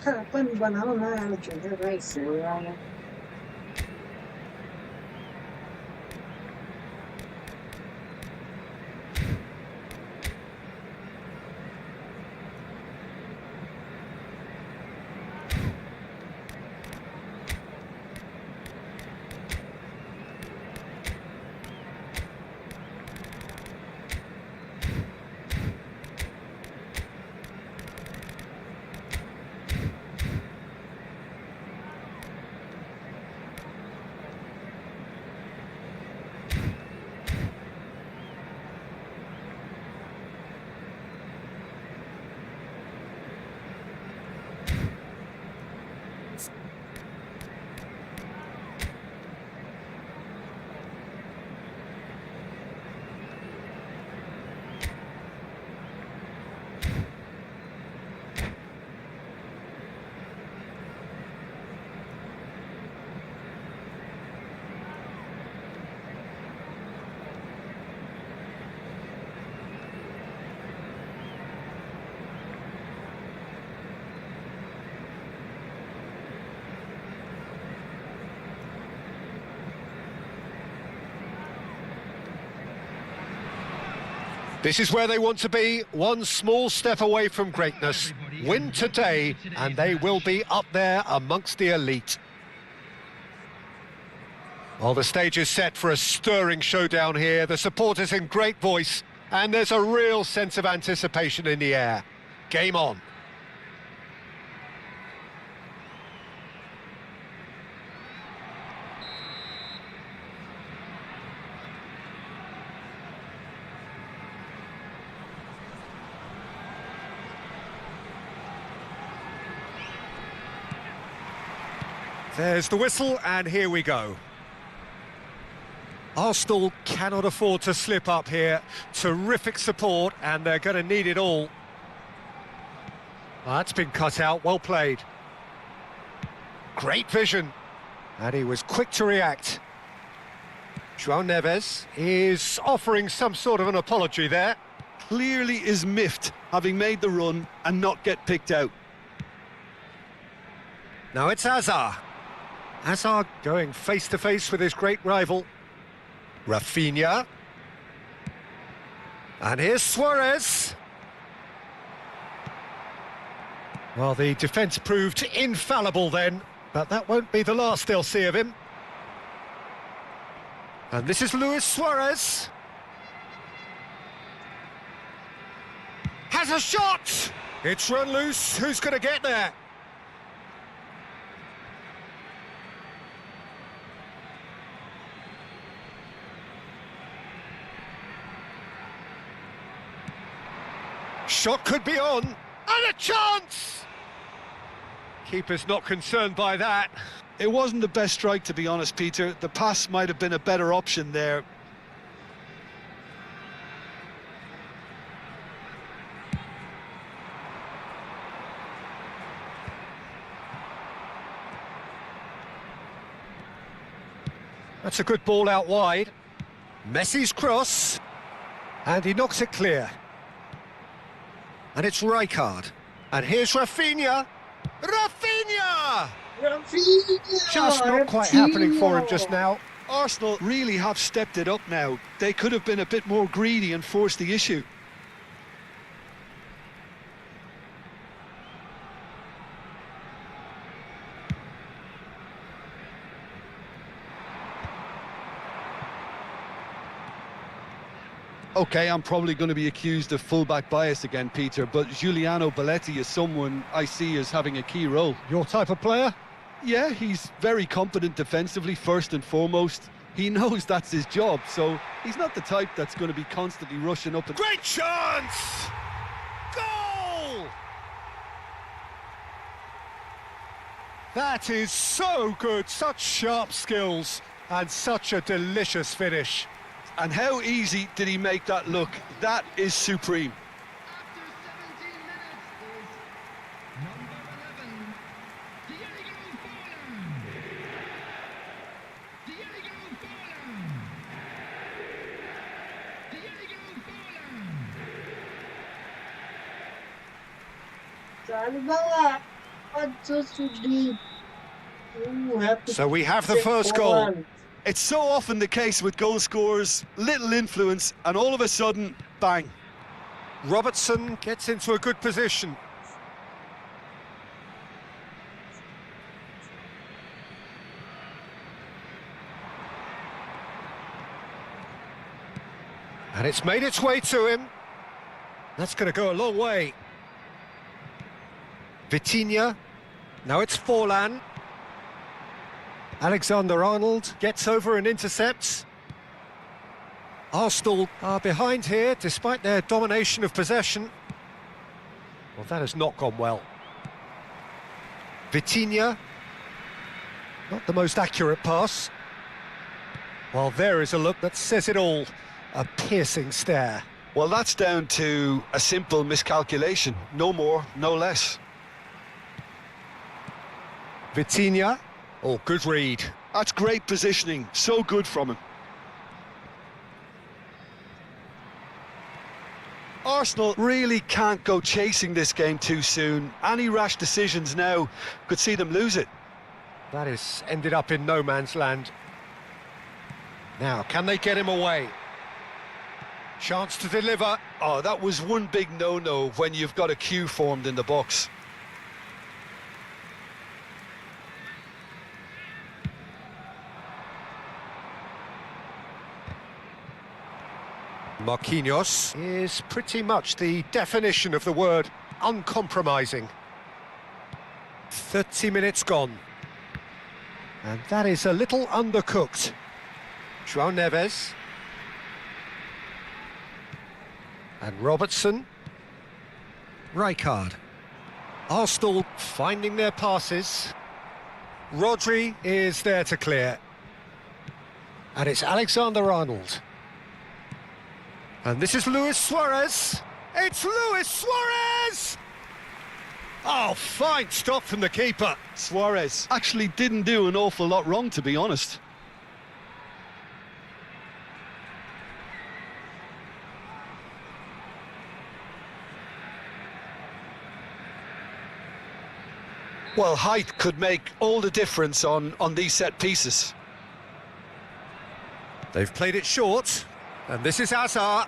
Speaker 1: Kapan banana di sewana?
Speaker 2: This is where they want to be, one small step away from greatness. Win today, and they will be up there amongst the elite. Well, the stage is set for a stirring showdown here. The supporters in great voice, and there's a real sense of anticipation in the air. Game on. There's the whistle, and here we go. Arsenal cannot afford to slip up here. Terrific support, and they're going to need it all. Well, that's been cut out, well played. Great vision, and he was quick to react. João Neves is offering some sort of an apology there.
Speaker 3: Clearly is miffed, having made the run and not get picked out.
Speaker 2: Now it's Hazard. Hazard going face-to-face with his great rival. Rafinha. And here's Suarez. Well, the defence proved infallible then, but that won't be the last they'll see of him. And this is Luis Suarez. Has a shot! It's run loose. Who's going to get there? Shot could be on, and a chance! Keeper's not concerned by that.
Speaker 3: It wasn't the best strike, to be honest, Peter. The pass might have been a better option there.
Speaker 2: That's a good ball out wide. Messi's cross, and he knocks it clear. And it's Rijkaard. And here's Rafinha. Rafinha! Just not quite happening for him just now.
Speaker 3: Arsenal really have stepped it up now. They could have been a bit more greedy and forced the issue. OK, I'm probably going to be accused of fullback bias again, Peter, but Giuliano Belletti is someone I see as having a key role.
Speaker 2: Your type of player?
Speaker 3: Yeah, he's very competent defensively, first and foremost. He knows that's his job, so he's not the type that's going to be constantly rushing up.
Speaker 2: Great chance! Goal! That is so good, such sharp skills, and such a delicious finish.
Speaker 3: And how easy did he make that look? That is supreme.
Speaker 2: So we have the first goal.
Speaker 3: It's so often the case with goal scorers, little influence, and all of a sudden, bang.
Speaker 2: Robertson gets into a good position. And it's made its way to him. That's going to go a long way. Vitinha. Now it's Forlan. Alexander-Arnold gets over and intercepts. Arsenal are behind here, despite their domination of possession. Well, that has not gone well. Vitinha. Not the most accurate pass. Well, there is a look that says it all. A piercing stare.
Speaker 3: Well, that's down to a simple miscalculation. No more, no less.
Speaker 2: Vitinha. Oh, good read.
Speaker 3: That's great positioning. So good from him. Arsenal really can't go chasing this game too soon. Any rash decisions now could see them lose it.
Speaker 2: That has ended up in no man's land. Now, can they get him away? Chance to deliver.
Speaker 3: Oh, that was one big no-no when you've got a queue formed in the box.
Speaker 2: Marquinhos is pretty much the definition of the word uncompromising. 30 minutes gone. And that is a little undercooked. João Neves. And Robertson. Rijkaard. Arsenal finding their passes. Rodri is there to clear. And it's Alexander-Arnold. And this is Luis Suarez. It's Luis Suarez! Oh, fine stop from the keeper.
Speaker 3: Suarez actually didn't do an awful lot wrong, to be honest. Well, height could make all the difference on these set pieces.
Speaker 2: They've played it short, and this is Hazard.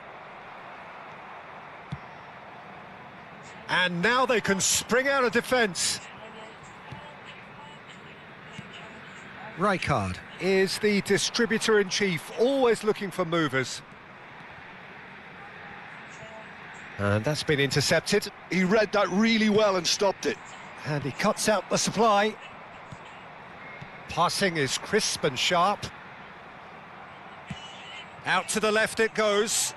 Speaker 2: And now they can spring out of defence. Rijkaard is the distributor-in-chief, always looking for movers. And that's been intercepted.
Speaker 3: He read that really well and stopped it.
Speaker 2: And he cuts out the supply. Passing is crisp and sharp. Out to the left it goes.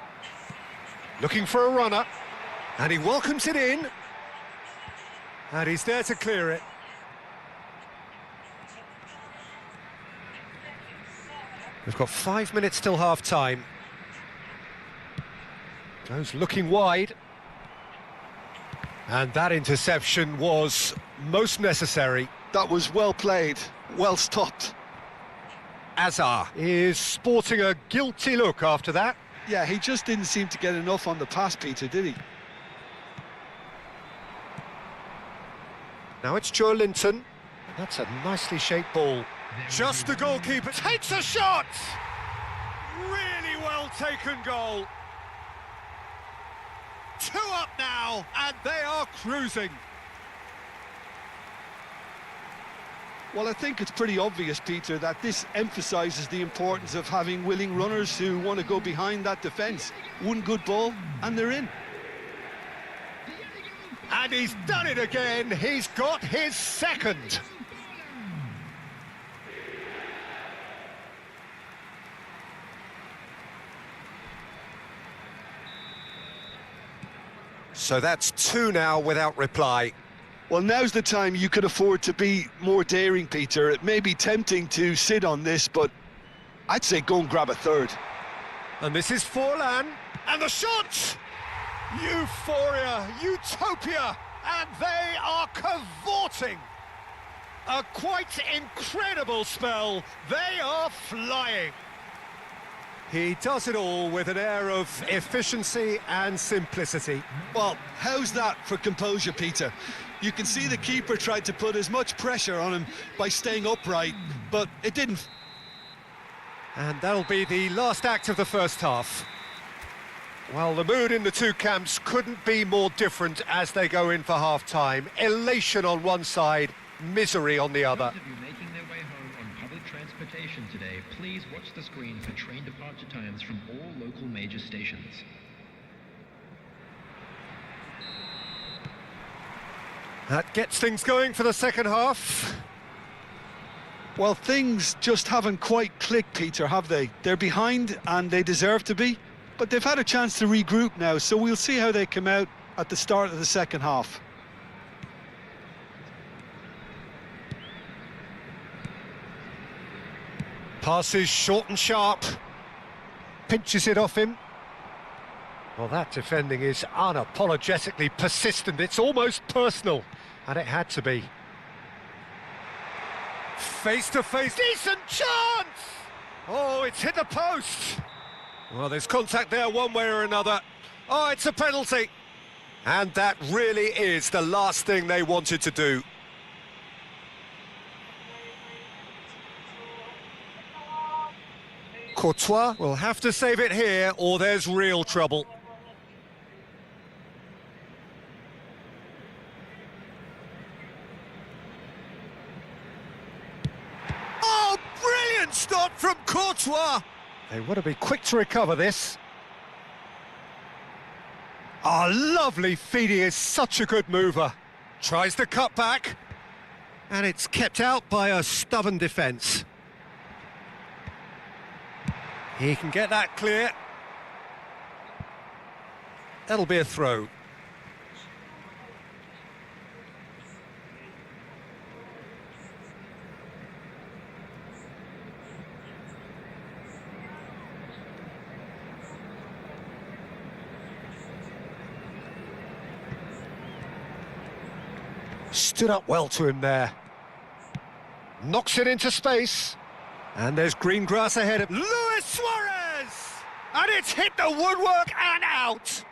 Speaker 2: Looking for a runner. And he welcomes it in. And he's there to clear it. We've got 5 minutes till half-time. Goes looking wide. And that interception was most necessary.
Speaker 3: That was well played, well stopped.
Speaker 2: Hazard is sporting a guilty look after that.
Speaker 3: Yeah, he just didn't seem to get enough on the pass, Peter, did he?
Speaker 2: Now it's Joe Linton. That's a nicely shaped ball. Just the goalkeeper takes a shot! Really well taken goal. 2 up now, and they are cruising.
Speaker 3: Well, I think it's pretty obvious, Peter, that this emphasises the importance of having willing runners who want to go behind that defence. One good ball, and they're in.
Speaker 2: And he's done it again. He's got his second. So that's 2 now without reply.
Speaker 3: Well, now's the time you could afford to be more daring, Peter. It may be tempting to sit on this, but I'd say go and grab a third.
Speaker 2: And this is Forlan. And the shot! Euphoria, utopia, and they are cavorting. A quite incredible spell. They are flying. He does it all with an air of efficiency and simplicity.
Speaker 3: Well, how's that for composure, Peter? You can see the keeper tried to put as much pressure on him by staying upright, but it didn't.
Speaker 2: And that'll be the last act of the first half. Well, the mood in the two camps couldn't be more different as they go in for half-time. Elation on one side, misery on the other.
Speaker 5: Those of you making their way home on public transportation today, please watch the screen for train departure times from all local major stations.
Speaker 2: That gets things going for the second half.
Speaker 3: Well, things just haven't quite clicked, Peter, have they? They're behind and they deserve to be, but they've had a chance to regroup now, so we'll see how they come out at the start of the second half.
Speaker 2: Passes short and sharp. Pinches it off him. Well, that defending is unapologetically persistent. It's almost personal, and it had to be. Face-to-face, decent chance! Oh, it's hit the post. Well, there's contact there one way or another. Oh, it's a penalty. And that really is the last thing they wanted to do. Courtois will have to save it here, or there's real trouble. Oh, brilliant stop from Courtois! They want to be quick to recover this. Oh, lovely feed, he is such a good mover. Tries the cut back, and it's kept out by a stubborn defence. He can get that clear. That'll be a throw. Stood up well to him there. Knocks it into space. And there's green grass ahead of Luis Suarez! And it's hit the woodwork and out!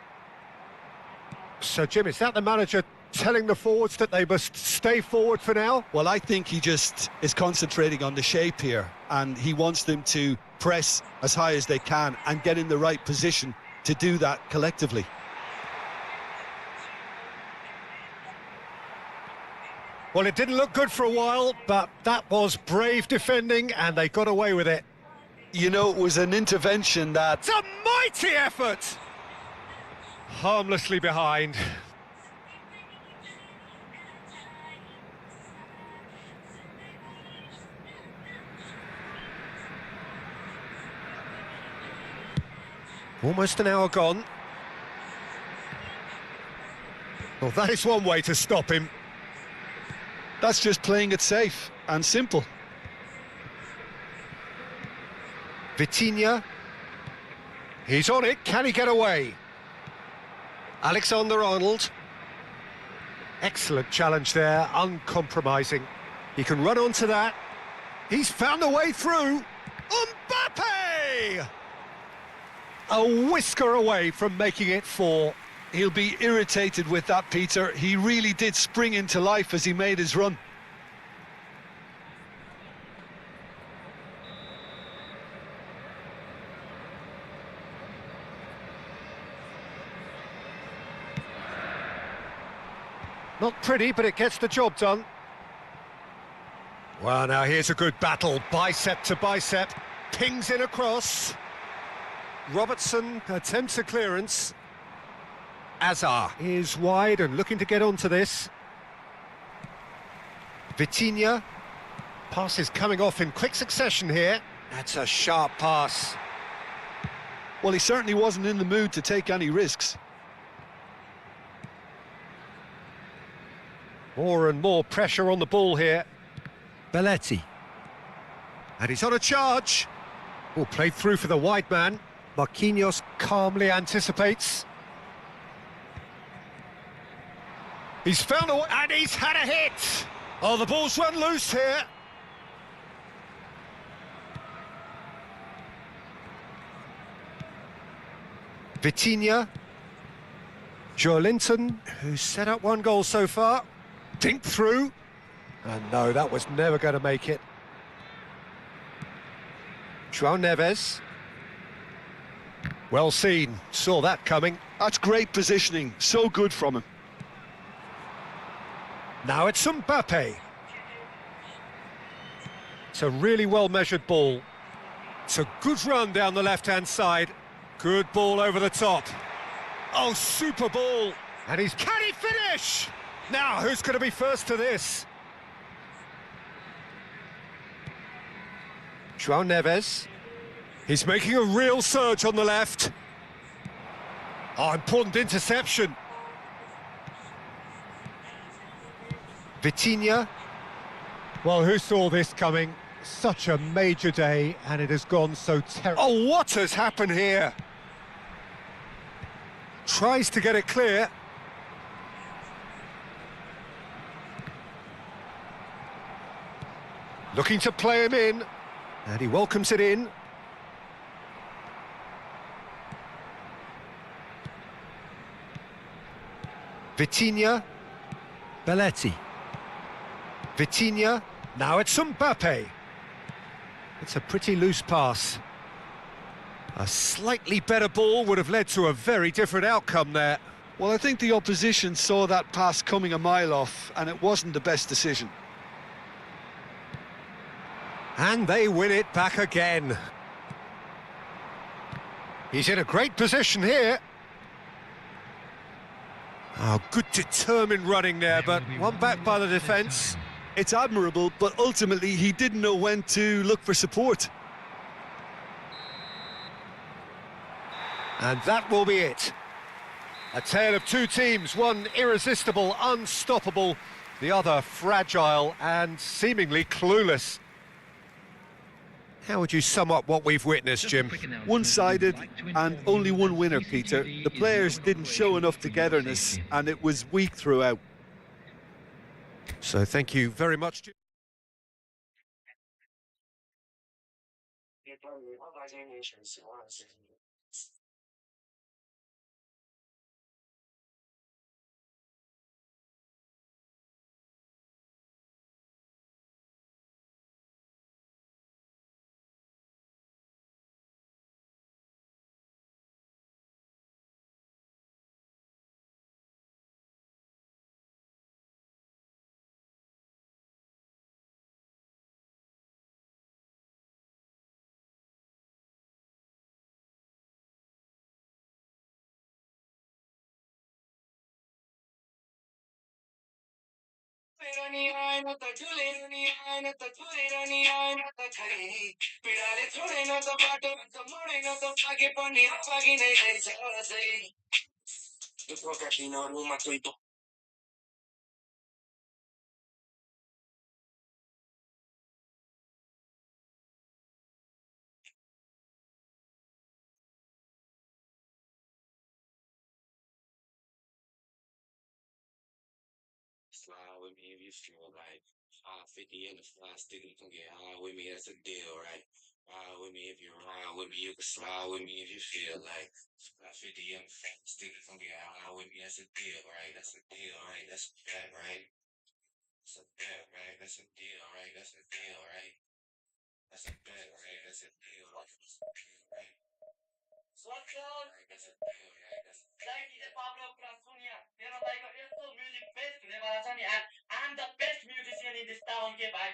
Speaker 2: So, Jim, is that the manager telling the forwards that they must stay forward for now?
Speaker 3: Well, I think he just is concentrating on the shape here, and he wants them to press as high as they can and get in the right position to do that collectively.
Speaker 2: Well, it didn't look good for a while, but that was brave defending, and they got away with it.
Speaker 3: You know, it was an intervention that...
Speaker 2: It's a mighty effort! Harmlessly behind. Almost an hour gone. Well, that is one way to stop him.
Speaker 3: That's just playing it safe and simple.
Speaker 2: Vitinha. He's on it. Can he get away? Alexander-Arnold. Excellent challenge there, uncompromising. He can run onto that. He's found a way through. Mbappe! A whisker away from making it 4.
Speaker 3: He'll be irritated with that, Peter. He really did spring into life as he made his run.
Speaker 2: Not pretty, but it gets the job done. Well, now here's a good battle, bicep to bicep. Pings in across. Robertson attempts a clearance. Azar is wide and looking to get onto this. Vitinha. Pass is coming off in quick succession here. That's a sharp pass.
Speaker 3: Well, he certainly wasn't in the mood to take any risks.
Speaker 2: More and more pressure on the ball here. Belletti. And he's on a charge. Oh, played through for the wide man. Marquinhos calmly anticipates. He's found a way, and he's had a hit! Oh, the ball's run loose here. Vitinha. Joelinton, who's set up one goal so far. Dink through. And no, that was never going to make it. João Neves. Well seen, saw that coming.
Speaker 3: That's great positioning, so good from him.
Speaker 2: Now it's Mbappe. It's a really well-measured ball. It's a good run down the left-hand side. Good ball over the top. Oh, super ball. And can he finish? Now, who's going to be first to this? João Neves. He's making a real surge on the left. Oh, important interception. Vitinha. Well, who saw this coming? Such a major day, and it has gone so terrible. Oh, what has happened here? Tries to get it clear. Looking to play him in, and he welcomes it in. Vitinha. Belletti. Vitinha. Now it's Mbappe. It's a pretty loose pass. A slightly better ball would have led to a very different outcome there.
Speaker 3: Well, I think the opposition saw that pass coming a mile off, and it wasn't the best decision.
Speaker 2: And they win it back again. He's in a great position here. Oh, good determined running there, but one back by the defence.
Speaker 3: It's admirable, but ultimately he didn't know when to look for support.
Speaker 2: And that will be it. A tale of two teams, one irresistible, unstoppable, the other fragile and seemingly clueless. How would you sum up what we've witnessed, Jim?
Speaker 3: One-sided and only one winner, Peter. The players didn't show enough togetherness and it was weak throughout.
Speaker 2: So thank you very much, Jim.
Speaker 1: Slide with me if you feel like 550 in the fly stick, you can get high with me, that's a deal, right? Ride with me if you ride with me, you can slide with me if you feel like 550 in the fly stick, you can get high with me, that's a deal, right? That's a deal, right? That's a bet, right? That's a bet, right? That's a deal, right? That's a deal, right? That's a bet, right? That's a deal, right? That's a deal, right? Right, that's a deal, right? That's a I'm the best musician in this town, के भाइ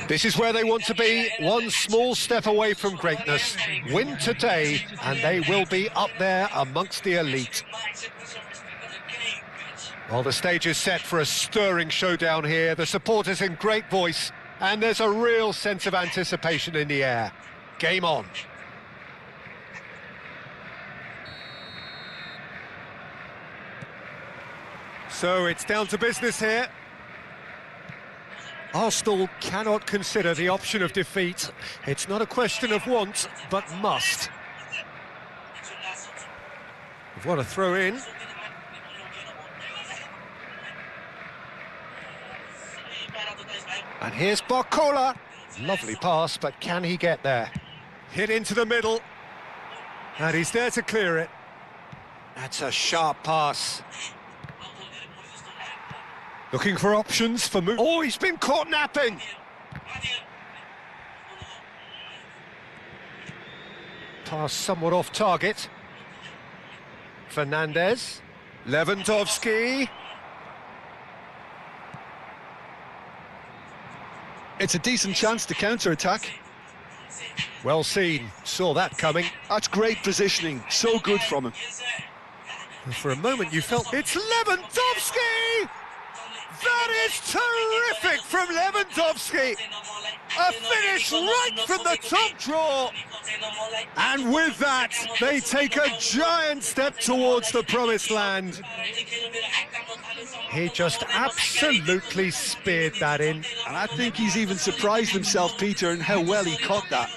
Speaker 2: This is where they want to be, one small step away from greatness. Win today, and they will be up there amongst the elite. Well, the stage is set for a stirring showdown here. The supporters in great voice, and there's a real sense of anticipation in the air. Game on. So it's down to business here. Arsenal cannot consider the option of defeat. It's not a question of want, but must. What a throw in. And here's Barcola. Lovely pass, but can he get there? Hit into the middle. And he's there to clear it. That's a sharp pass. Looking for options for move. Oh, he's been caught napping. Pass somewhat off target. Fernandez. Lewandowski.
Speaker 3: It's a decent chance to counter-attack.
Speaker 2: Well seen. Saw that coming.
Speaker 3: That's great positioning. So good from him.
Speaker 2: For a moment you felt it's Lewandowski! That is terrific from Lewandowski! A finish right from the top draw! And with that, they take a giant step towards the promised land. He just absolutely speared that in.
Speaker 3: And I think he's even surprised himself, Peter, in how well he caught that.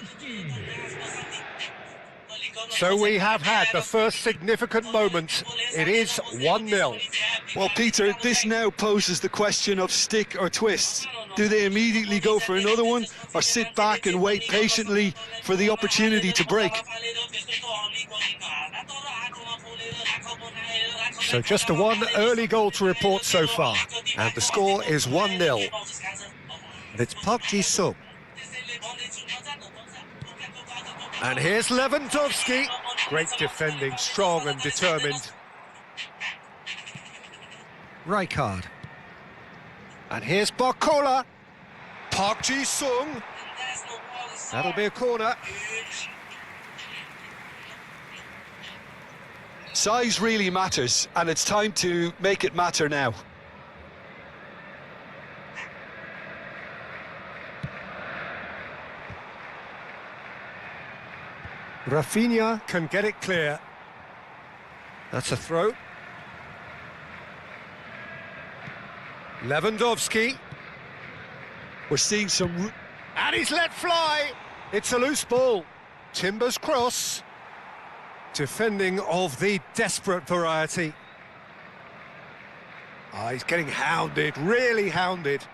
Speaker 2: So we have had the first significant moment. It is 1-0.
Speaker 3: Well, Peter, this now poses the question of stick or twist. Do they immediately go for another one, or sit back and wait patiently for the opportunity to break?
Speaker 2: So just the one early goal to report so far, and the score is 1-0. And it's Park Ji-sung. And here's Lewandowski. Great defending, strong and determined. Rijkaard. And here's Barcola. Park Ji-sung. That'll be a corner.
Speaker 3: Size really matters, and it's time to make it matter now.
Speaker 2: Rafinha can get it clear. That's a throw. Lewandowski.
Speaker 3: We're seeing some...
Speaker 2: And he's let fly. It's a loose ball. Timber's cross. Defending of the desperate variety. Ah, he's getting hounded, really hounded.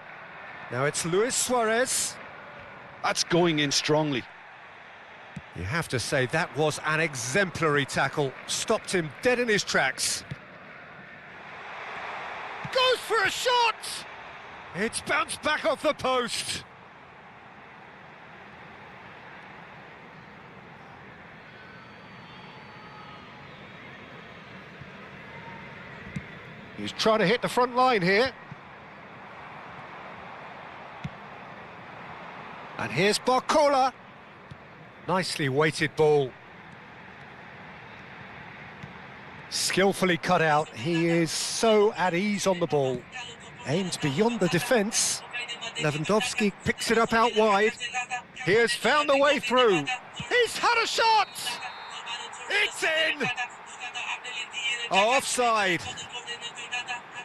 Speaker 2: Now it's Luis Suarez.
Speaker 3: That's going in strongly.
Speaker 2: You have to say that was an exemplary tackle. Stopped him dead in his tracks. Goes for a shot! It's bounced back off the post. He's trying to hit the front line here. And here's Barcola. Nicely weighted ball. Skillfully cut out. He is so at ease on the ball. Aims beyond the defence. Lewandowski picks it up out wide. He has found the way through. He's had a shot! It's in! Oh, offside.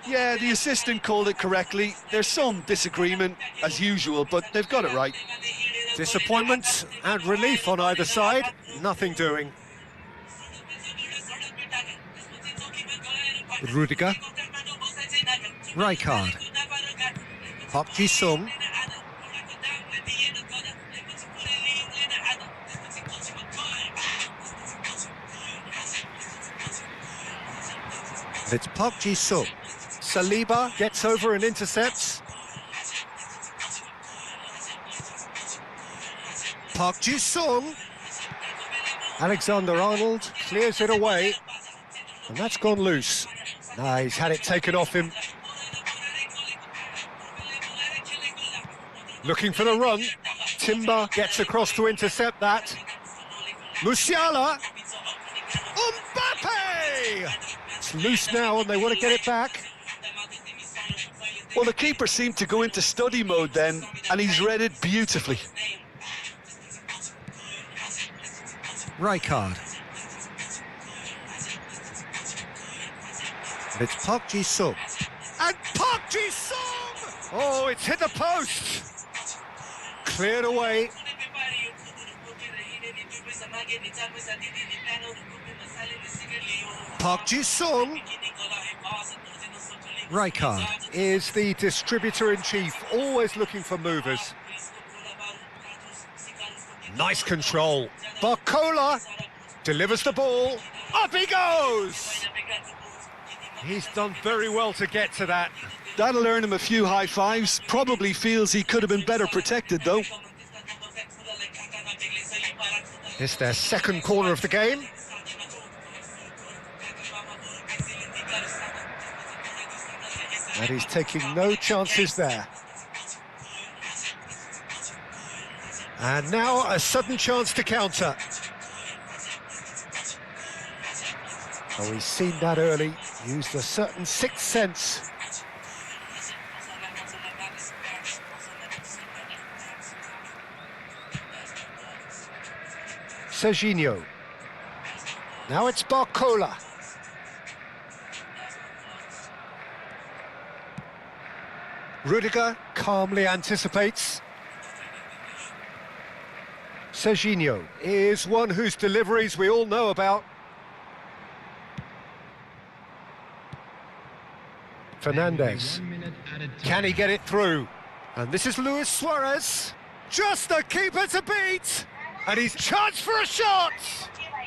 Speaker 3: Yeah, the assistant called it correctly. There's some disagreement, as usual, but they've got it right.
Speaker 2: Disappointment and relief on either side. Nothing doing. Rudiger. Rijkaard. Park Ji-sung. It's Park Ji-sung. Saliba gets over and intercepts. Park Ji-sung. Alexander-Arnold clears it away. And that's gone loose. Nah, he's had it taken off him. Looking for the run. Timber gets across to intercept that. Musiala. Mbappe! It's loose now and they want to get it back.
Speaker 3: Well, the keeper seemed to go into study mode then, and he's read it beautifully.
Speaker 2: Rijkaard. It's Park Ji-sung. And Park Ji-sung! Oh, it's hit the post! Cleared away. Park Ji-sung. Rijkaard is the distributor-in-chief, always looking for movers. Nice control. Barcola delivers the ball. Up he goes! He's done very well to get to that.
Speaker 3: That'll earn him a few high fives. Probably feels he could have been better protected, though.
Speaker 2: It's their second corner of the game. And he's taking no chances there. And now a sudden chance to counter. Oh, he's seen that early, used a certain sixth sense. Serginho. Now it's Barcola. Rudiger calmly anticipates. Serginho is one whose deliveries we all know about. Fernandez. Can he get it through? And this is Luis Suarez. Just the keeper to beat! And he's charged for a shot!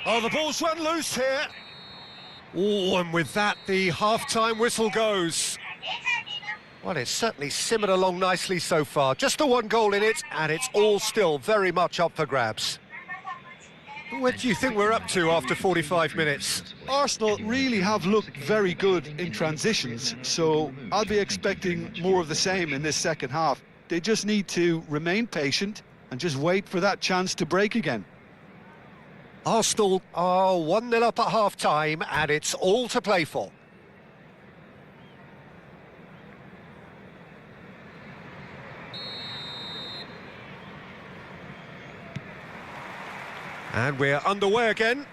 Speaker 2: Oh, the ball's run loose here. Oh, and with that, the half-time whistle goes. Well, it's certainly simmered along nicely so far. Just the one goal in it, and it's all still very much up for grabs. What do you think we're up to after 45 minutes?
Speaker 3: Arsenal really have looked very good in transitions, so I'll be expecting more of the same in this second half. They just need to remain patient and just wait for that chance to break again.
Speaker 2: Arsenal are 1-0 up at half-time, and it's all to play for. And we're underway again.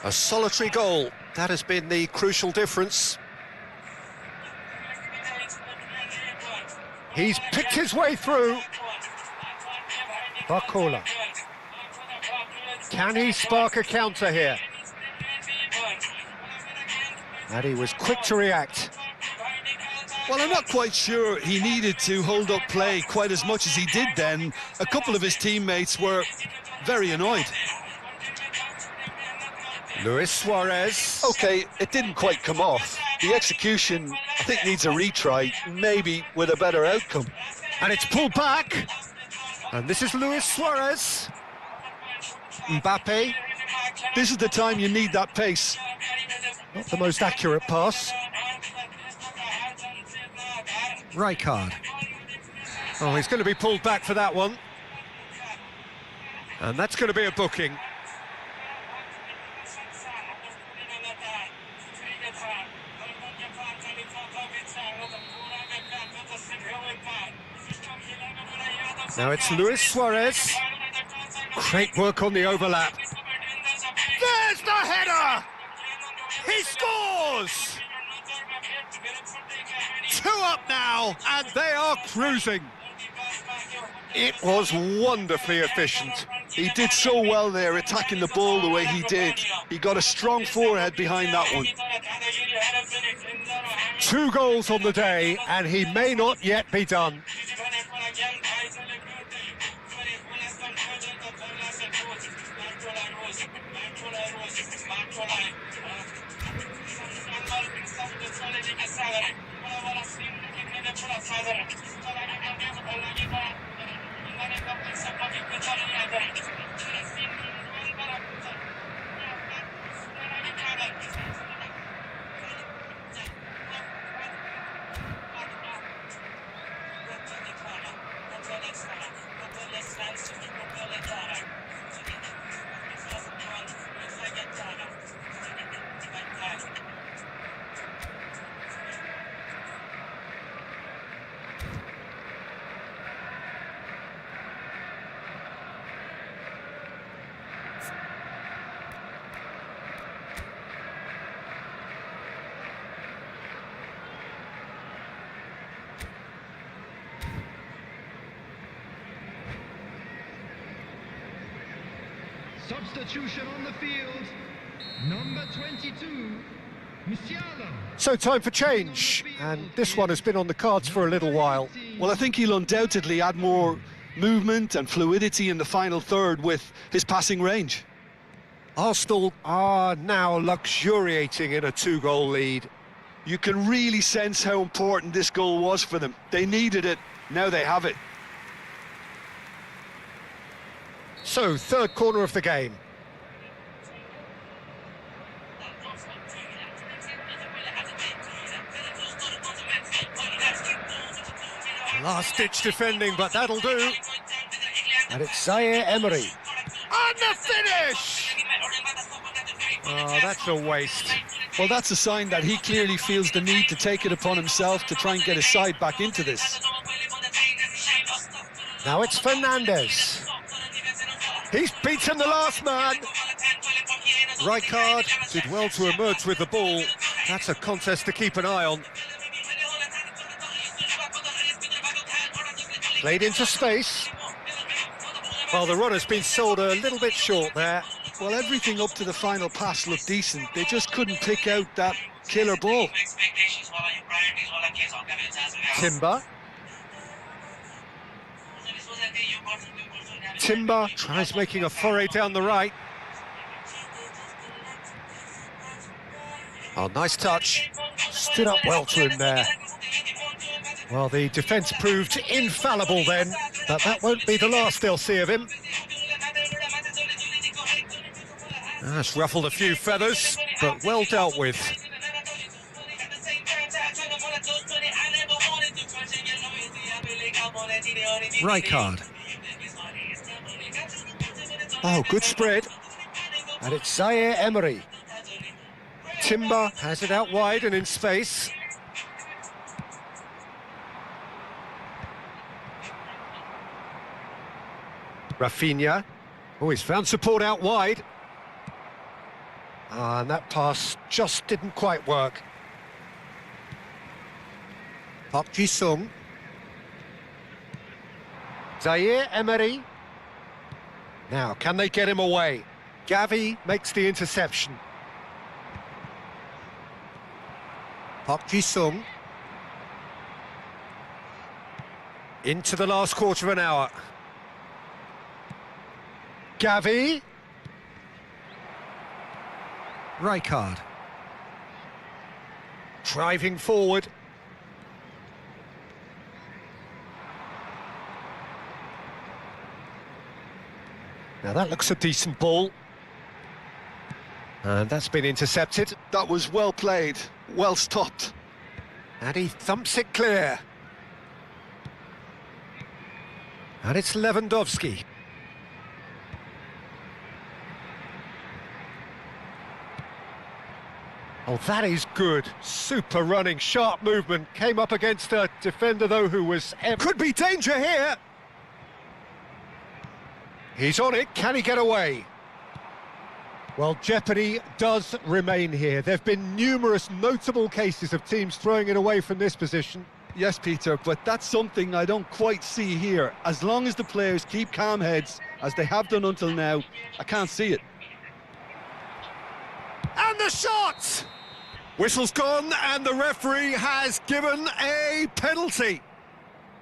Speaker 2: A solitary goal. That has been the crucial difference. He's picked his way through. Barcola. Can he spark a counter here? And he was quick to react.
Speaker 3: Well, I'm not quite sure he needed to hold up play quite as much as he did then. A couple of his teammates were very annoyed.
Speaker 2: Luis Suarez.
Speaker 3: OK, it didn't quite come off. The execution, I think, needs a retry, maybe with a better outcome.
Speaker 2: And it's pulled back. And this is Luis Suarez. Mbappe.
Speaker 3: This is the time you need that pace.
Speaker 2: Not the most accurate pass. Rijkaard. Oh, he's going to be pulled back for that one. And that's going to be a booking. Now it's Luis Suarez. Great work on the overlap. There's the header! He scores! 2 up now, and they are cruising. It was wonderfully efficient.
Speaker 3: He did so well there, attacking the ball the way he did. He got a strong forehead behind that one.
Speaker 2: 2 goals on the day, and he may not yet be done.
Speaker 5: Substitution on the field, number 22, Musiala.
Speaker 2: So time for change, and this one has been on the cards for a little while.
Speaker 3: Well, I think he'll undoubtedly add more movement and fluidity in the final third with his passing range.
Speaker 2: Arsenal are now luxuriating in a 2-goal lead.
Speaker 3: You can really sense how important this goal was for them. They needed it, now they have it.
Speaker 2: So, 3rd corner of the game. Last-ditch defending, but that'll do. And it's Zaire Emery. And the finish! Oh, that's a waste.
Speaker 3: Well, that's a sign that he clearly feels the need to take it upon himself to try and get his side back into this.
Speaker 2: Now it's Fernandez. He's beaten the last man. Rijkaard did well to emerge with the ball. That's a contest to keep an eye on. Played into space. Well, the runner's been sold a little bit short there.
Speaker 3: Well, everything up to the final pass looked decent. They just couldn't pick out that killer ball.
Speaker 2: Timber. Timber tries making a foray down the right. Oh, nice touch. Stood up well to him there. Well, the defence proved infallible then, but that won't be the last they'll see of him. That's ruffled a few feathers, but well dealt with. Rijkaard. Oh, good spread. And it's Zaire Emery. Timber has it out wide and in space. Rafinha. Oh, he's found support out wide. And that pass just didn't quite work. Park Ji-sung. Zaire Emery. Now, can they get him away? Gavi makes the interception. Park Ji-sung. Into the last quarter of an hour. Gavi. Rijkaard. Driving forward. Now that looks a decent ball. And that's been intercepted.
Speaker 3: That was well played, well stopped.
Speaker 2: And he thumps it clear. And it's Lewandowski. Oh, that is good. Super running, sharp movement. Came up against a defender, though, who was... Could be danger here! He's on it, can he get away? Well, jeopardy does remain here. There have been numerous notable cases of teams throwing it away from this position.
Speaker 3: Yes, Peter, but that's something I don't quite see here. As long as the players keep calm heads, as they have done until now, I can't see it.
Speaker 2: And the shot! Whistle's gone and the referee has given a penalty.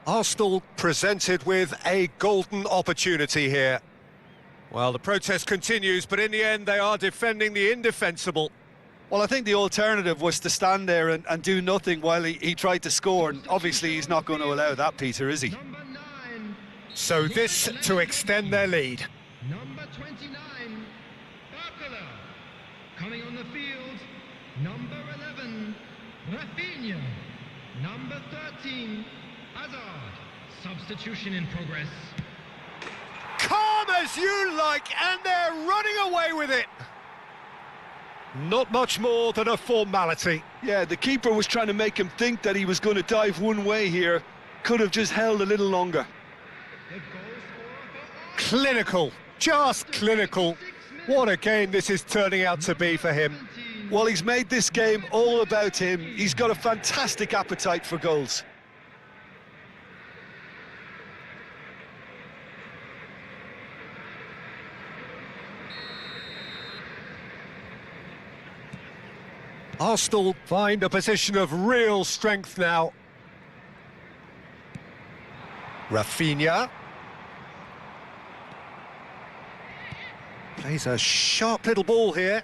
Speaker 2: Arsenal presented with a golden opportunity here. Well, the protest continues, but in the end they are defending the indefensible.
Speaker 3: Well, I think the alternative was to stand there and do nothing while he tried to score, and obviously he's not going to allow that, Peter, is he?
Speaker 5: Number 9.
Speaker 2: So this to extend their lead.
Speaker 5: Number 29. Barcola. Coming on the field. Number 11. Rafinha. Number 13. Hazard. Substitution in progress.
Speaker 2: Calm as you like, and they're running away with it. Not much more than a formality.
Speaker 3: Yeah, the keeper was trying to make him think that he was going to dive one way here. Could have just held a little longer.
Speaker 5: The goal scorer for
Speaker 2: Clinical, just clinical. What a game this is turning out to be for him.
Speaker 3: Well, he's made this game all about him. He's got a fantastic appetite for goals.
Speaker 2: Arsenal find a position of real strength now. Rafinha. Plays a sharp little ball here.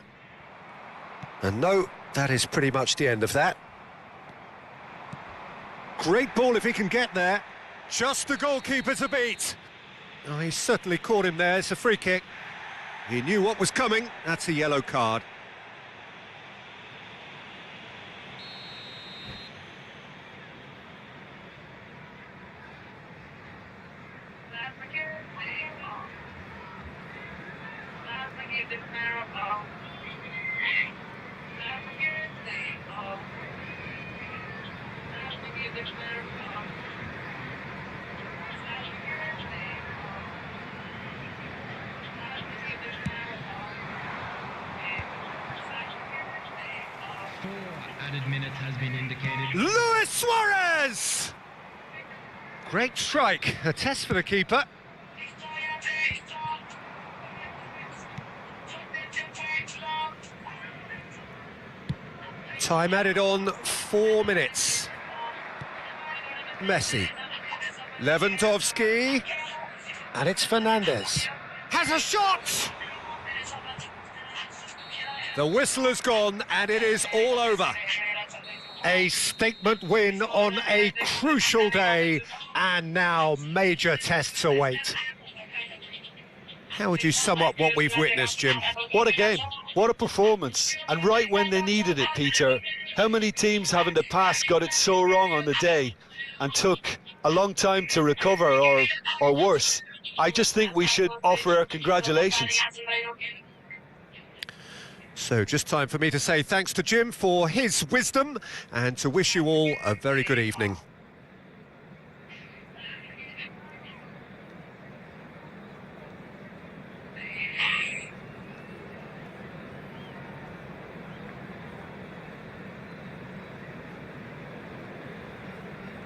Speaker 2: And no, that is pretty much the end of that. Great ball if he can get there. Just the goalkeeper to beat. Oh, he certainly caught him there. It's a free kick. He knew what was coming. That's a yellow card.
Speaker 5: added minutes has been indicated.
Speaker 2: Luis Suarez! Great strike, a test for the keeper. Time added on 4 minutes. Messi. Lewandowski. And it's Fernandes. Has a shot! The whistle has gone and it is all over. A statement win on a crucial day, and now major tests await. How would you sum up what we've witnessed, Jim?
Speaker 3: What a game, what a performance, and right when they needed it, Peter. How many teams have in the past got it so wrong on the day and took a long time to recover, or worse? I just think we should offer our congratulations.
Speaker 2: So just time for me to say thanks to Jim for his wisdom and to wish you all a very good evening.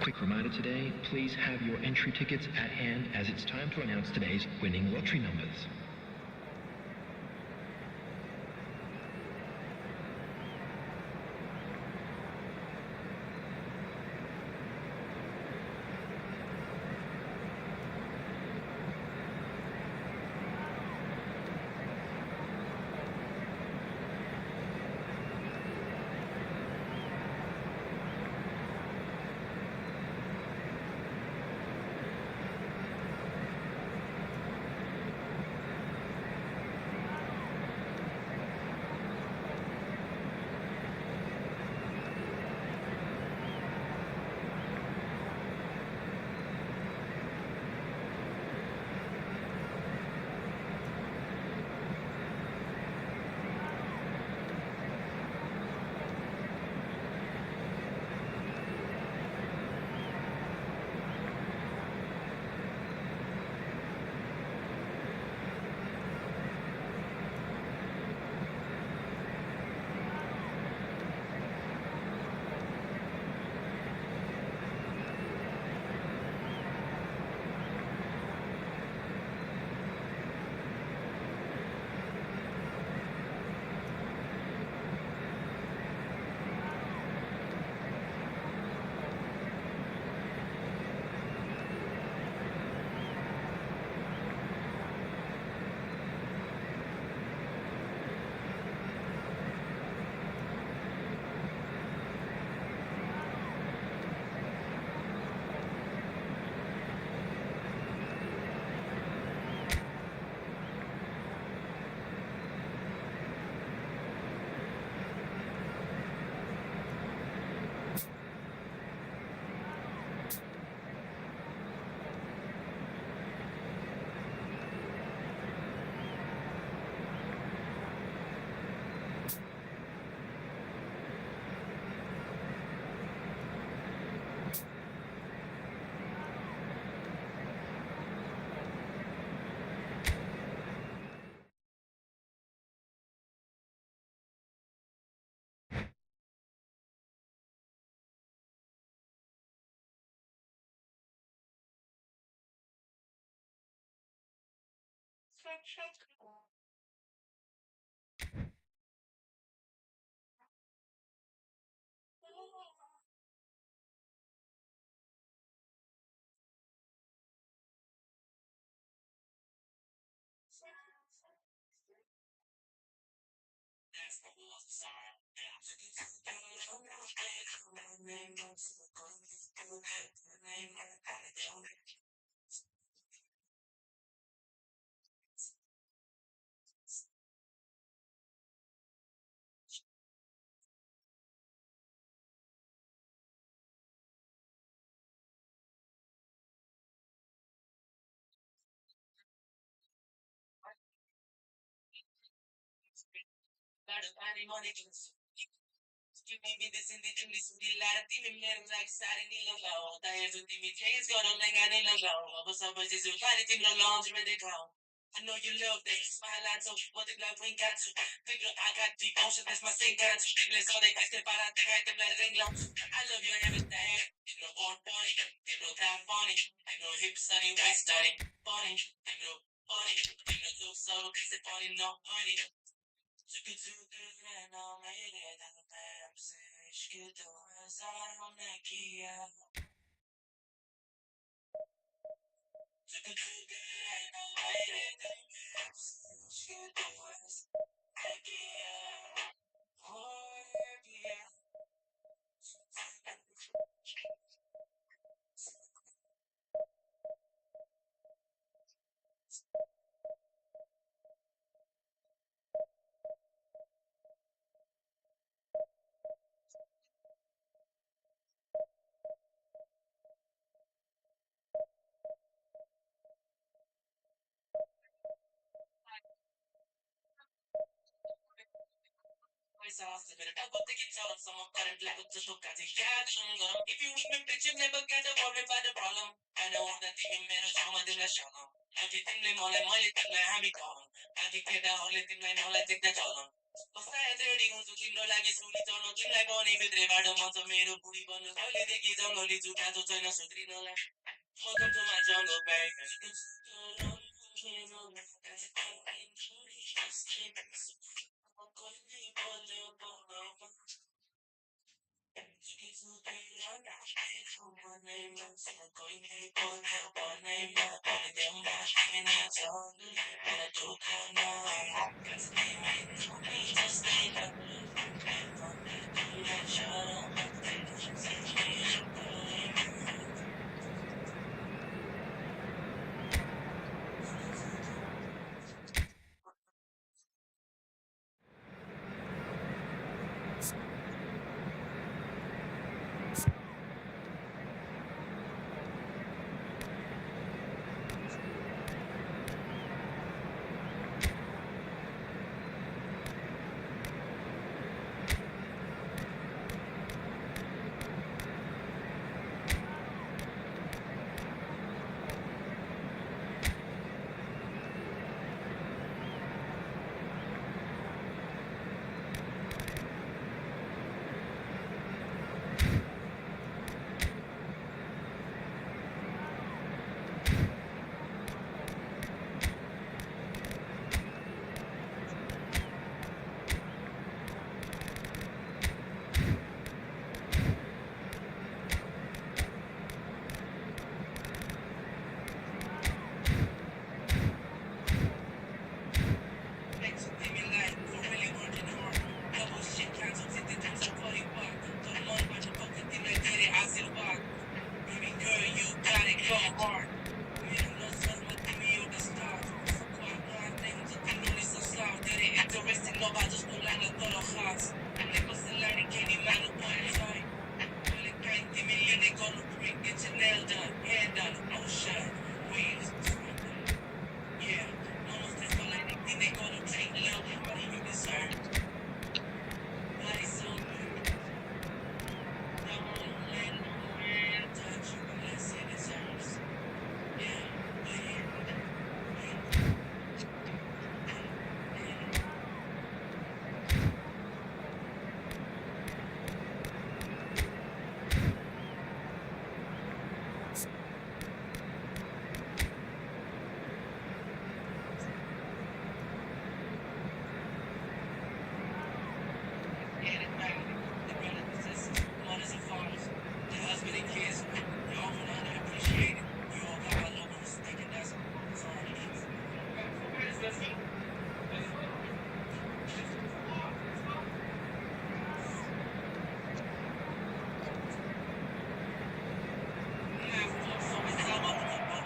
Speaker 5: Quick reminder today, please have your entry tickets at hand as it's time to announce today's winning lottery numbers.
Speaker 1: You made me this in the English with the light. Team men like Saturday Nila Law. Tires with the chains got on like Anila Law. But some boys is a party team no lounge with the clown. I know you love that. Smile at so what the glove we got to. Figure I got deep ocean, that's my same got to. Let's all they step out of the head, them let ring lounge. I love your everything. You know, born funny. You know, that funny. You know, hip sunny, waist study. Funny. You know, funny. You know, look so, it's funny, not funny. If you wish me bitch, you never get a worry about the problem. I know that you made a trauma de la shalom. Everything they mole, mole, thing like Hammy Column. I think that only thing like mole, take the column. Basta ready to kill like a suli tono, kill like Bonnie with Rivado Monto Mero, Puri Bono, only the kids only to Cato China Sutrino. Welcome to my jungle, baby.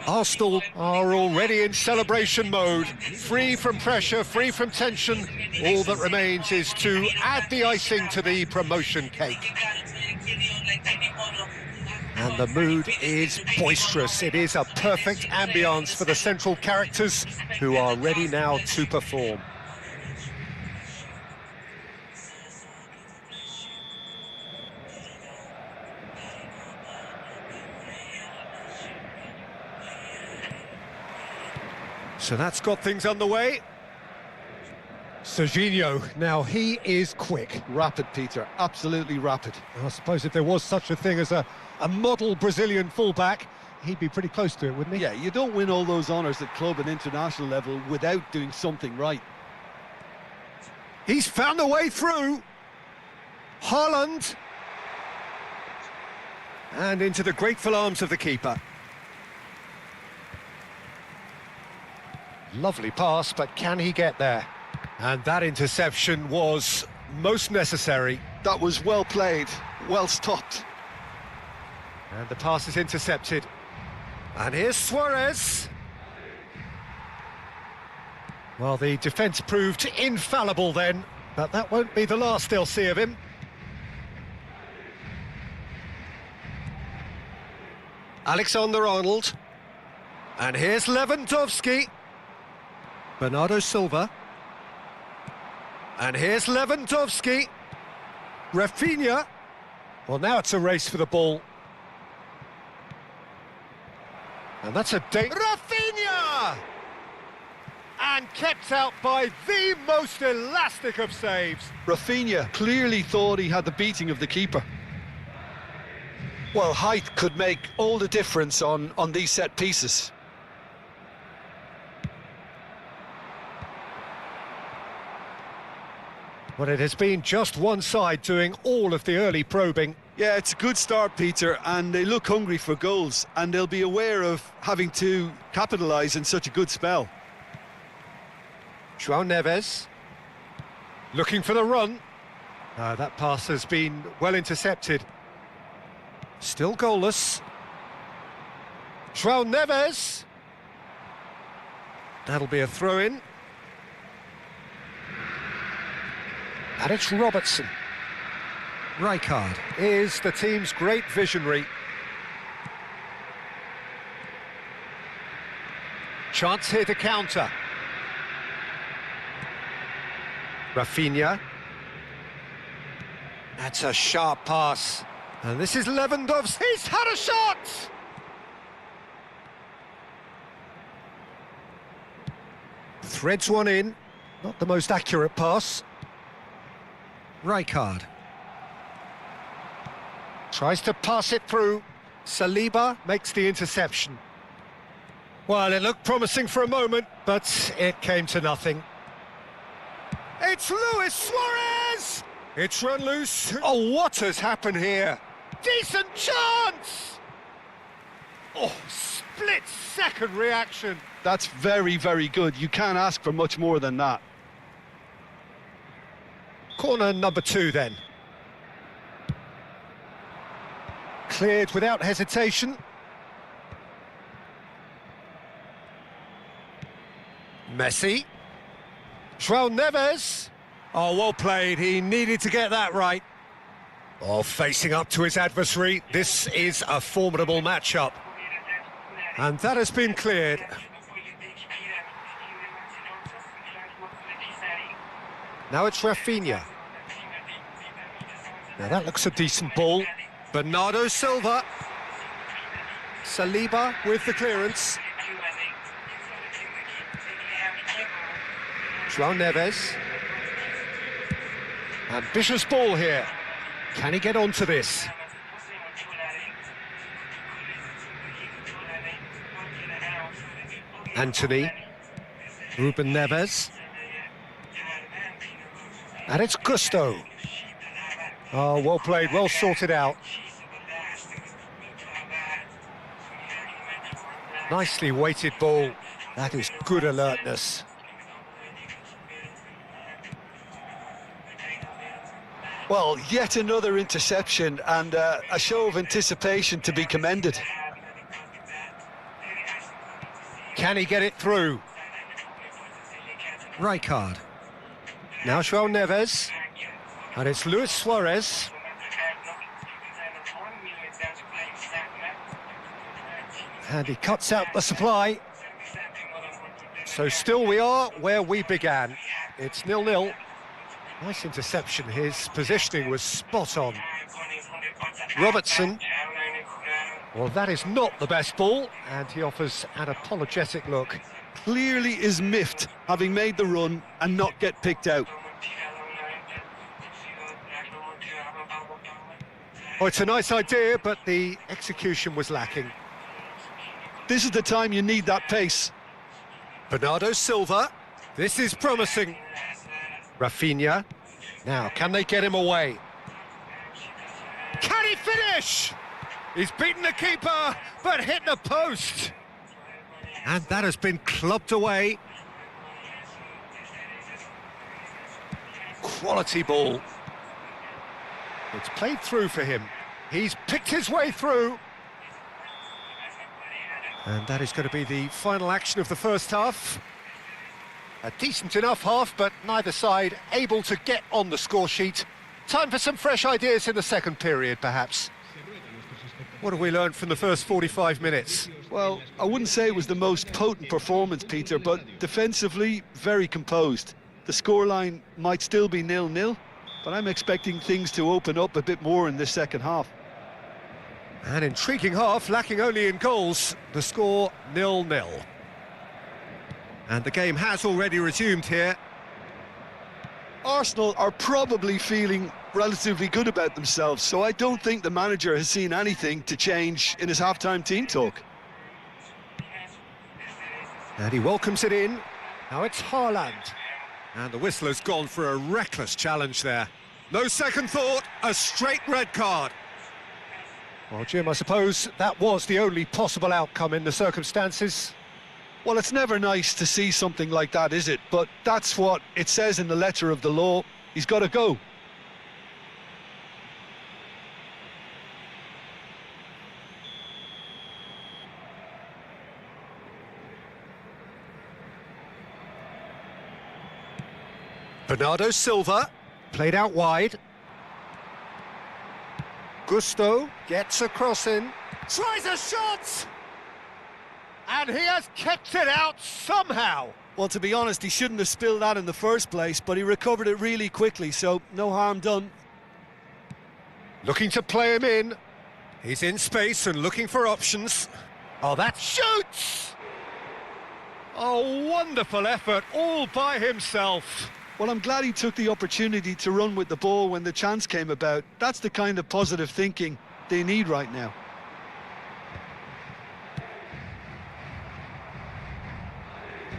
Speaker 2: Arsenal are already in celebration mode, free from pressure, free from tension. All that remains is to add the icing to the promotion cake. And the mood is boisterous. It is a perfect ambience for the central characters who are ready now to perform. So that's got things underway. Serginho, now he is quick.
Speaker 3: Rapid, Peter, absolutely rapid.
Speaker 2: I suppose if there was such a thing as a model Brazilian fullback, he'd be pretty close to it, wouldn't he?
Speaker 3: Yeah, you don't win all those honours at club and international level without doing something right.
Speaker 2: He's found a way through. Haaland. And into the grateful arms of the keeper. Lovely pass, but can he get there? And that interception was most necessary.
Speaker 3: That was well played, well stopped.
Speaker 2: And the pass is intercepted. And here's Suarez. Well, the defence proved infallible then, but that won't be the last they'll see of him. Alexander-Arnold. And here's Lewandowski. Bernardo Silva. And here's Lewandowski. Rafinha. Well, now it's a race for the ball. And that's a Rafinha! And kept out by the most elastic of saves.
Speaker 3: Rafinha clearly thought he had the beating of the keeper. Well, height could make all the difference on these set pieces.
Speaker 2: Well, it has been just one side doing all of the early probing.
Speaker 3: Yeah, it's a good start, Peter, and they look hungry for goals, and they'll be aware of having to capitalise in such a good spell.
Speaker 2: João Neves. Looking for the run. That pass has been well intercepted. Still goalless. João Neves. That'll be a throw-in. And it's Robertson. Rijkaard is the team's great visionary. Chance here to counter. Rafinha. That's a sharp pass. And this is Lewandowski. He's had a shot! Threads one in. Not the most accurate pass. Rijkaard. Tries to pass it through. Saliba makes the interception. Well, it looked promising for a moment, but it came to nothing. It's Luis Suarez! It's run loose. Oh, what has happened here? Decent chance! Oh, split-second reaction.
Speaker 3: That's very, very good. You can't ask for much more than that.
Speaker 2: Corner number 2 then. Cleared without hesitation. Messi. João Neves. Oh, well played. He needed to get that right. Oh, facing up to his adversary. This is a formidable matchup. And that has been cleared. Now it's Rafinha. Now that looks a decent ball. Bernardo Silva. Saliba with the clearance. João Neves. Ambitious ball here. Can he get onto this? Anthony. Ruben Neves. And it's Gusto. Oh, well played, well sorted out. Nicely weighted ball. That is good alertness.
Speaker 3: Well, yet another interception and a show of anticipation to be commended.
Speaker 2: Can he get it through? Rijkaard. Now João Neves. And it's Luis Suarez. And he cuts out the supply. So still we are where we began. It's 0-0. Nice interception. His positioning was spot on. Robertson. Well, that is not the best ball, and he offers an apologetic look.
Speaker 3: Clearly is miffed, having made the run and not get picked out.
Speaker 2: Oh, it's a nice idea, but the execution was lacking.
Speaker 3: This is the time you need that pace.
Speaker 2: Bernardo Silva. This is promising. Rafinha. Now, can they get him away? Can he finish? He's beaten the keeper, but hit the post. And that has been clubbed away. Quality ball. It's played through for him. He's picked his way through. And that is going to be the final action of the first half. A decent enough half, but neither side able to get on the score sheet. Time for some fresh ideas in the second period, perhaps. What have we learned from the first 45 minutes?
Speaker 3: Well, I wouldn't say it was the most potent performance, Peter, but defensively, very composed. The scoreline might still be 0-0, but I'm expecting things to open up a bit more in this second half.
Speaker 2: An intriguing half, lacking only in goals. The score 0-0. And the game has already resumed here.
Speaker 3: Arsenal are probably feeling relatively good about themselves, so I don't think the manager has seen anything to change in his half-time team talk.
Speaker 2: And he welcomes it in. Now it's Haaland. And the whistle has gone for a reckless challenge there. No second thought, a straight red card. Well, Jim, I suppose that was the only possible outcome in the circumstances.
Speaker 3: Well, it's never nice to see something like that, is it? But that's what it says in the letter of the law. He's got to go.
Speaker 2: Bernardo Silva, played out wide. Gusto gets a cross in, tries a shot! And he has kept it out somehow.
Speaker 3: Well, to be honest, he shouldn't have spilled that in the first place, but he recovered it really quickly, so no harm done.
Speaker 2: Looking to play him in. He's in space and looking for options. Oh, that shoots! A wonderful effort all by himself.
Speaker 3: Well, I'm glad he took the opportunity to run with the ball when the chance came about. That's the kind of positive thinking they need right now.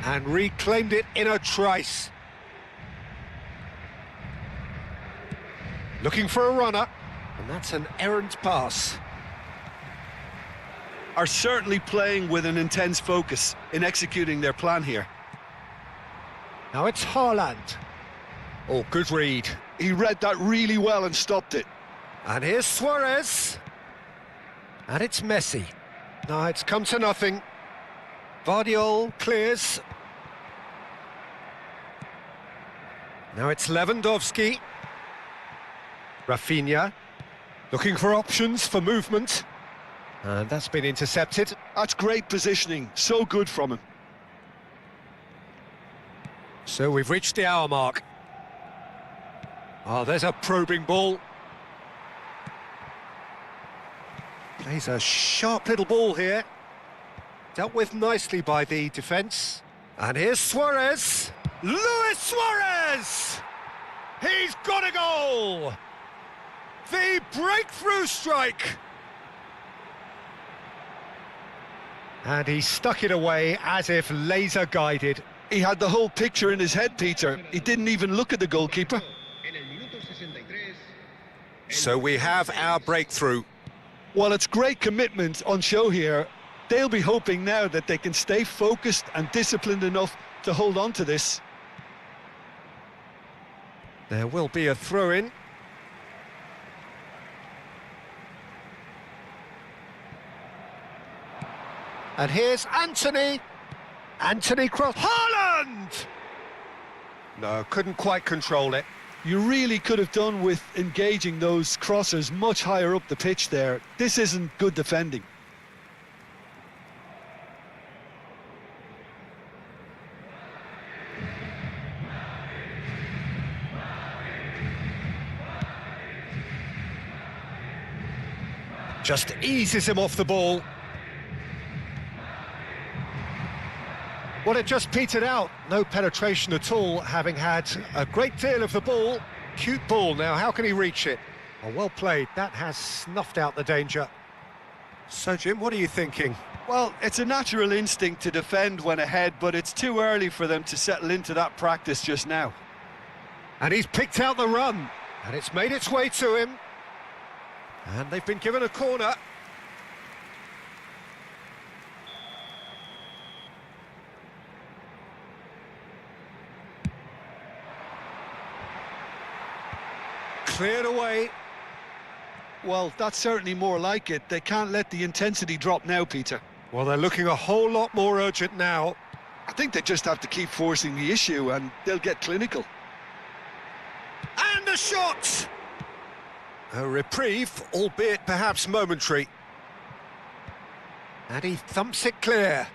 Speaker 2: And reclaimed it in a trice. Looking for a runner, and that's an errant pass.
Speaker 3: Are certainly playing with an intense focus in executing their plan here.
Speaker 2: Now it's Haaland. Oh, good read.
Speaker 3: He read that really well and stopped it.
Speaker 2: And here's Suarez. And it's Messi. No, it's come to nothing. Vardiol clears. Now it's Lewandowski. Rafinha. Looking for options for movement. And that's been intercepted.
Speaker 3: That's great positioning. So good from him.
Speaker 2: So we've reached the hour mark. Oh, there's a probing ball. Plays a sharp little ball here. Dealt with nicely by the defence. And here's Suarez. Luis Suarez! He's got a goal! The breakthrough strike! And he stuck it away as if laser guided.
Speaker 3: He had the whole picture in his head, Peter. He didn't even look at the goalkeeper.
Speaker 2: So we have our breakthrough.
Speaker 3: Well, it's great commitment on show here. They'll be hoping now that they can stay focused and disciplined enough to hold on to this.
Speaker 2: There will be a throw-in. And here's Anthony. Anthony Cross. Haaland! No, couldn't quite control it.
Speaker 3: You really could have done with engaging those crossers much higher up the pitch there. This isn't good defending.
Speaker 2: Just eases him off the ball. Well, it just petered out. No penetration at all, having had a great deal of the ball. Cute ball now, how can he reach it? Oh, well played, that has snuffed out the danger. So, Jim, what are you thinking?
Speaker 3: Well, it's a natural instinct to defend when ahead, but it's too early for them to settle into that practice just now.
Speaker 2: And he's picked out the run, and it's made its way to him. And they've been given a corner. Cleared away.
Speaker 3: Well, that's certainly more like it. They can't let the intensity drop now, Peter.
Speaker 2: Well, they're looking a whole lot more urgent now.
Speaker 3: I think they just have to keep forcing the issue and they'll get clinical.
Speaker 2: And a shot! A reprieve, albeit perhaps momentary. And he thumps it clear.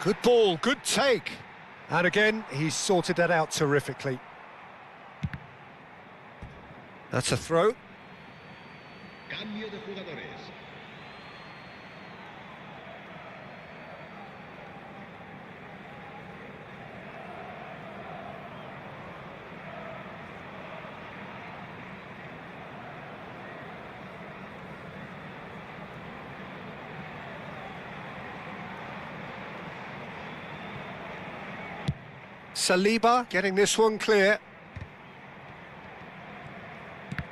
Speaker 2: Good ball, good take. And again, he's sorted that out terrifically. That's a throw.
Speaker 4: Cambio de jugadores.
Speaker 2: Saliba getting this one clear.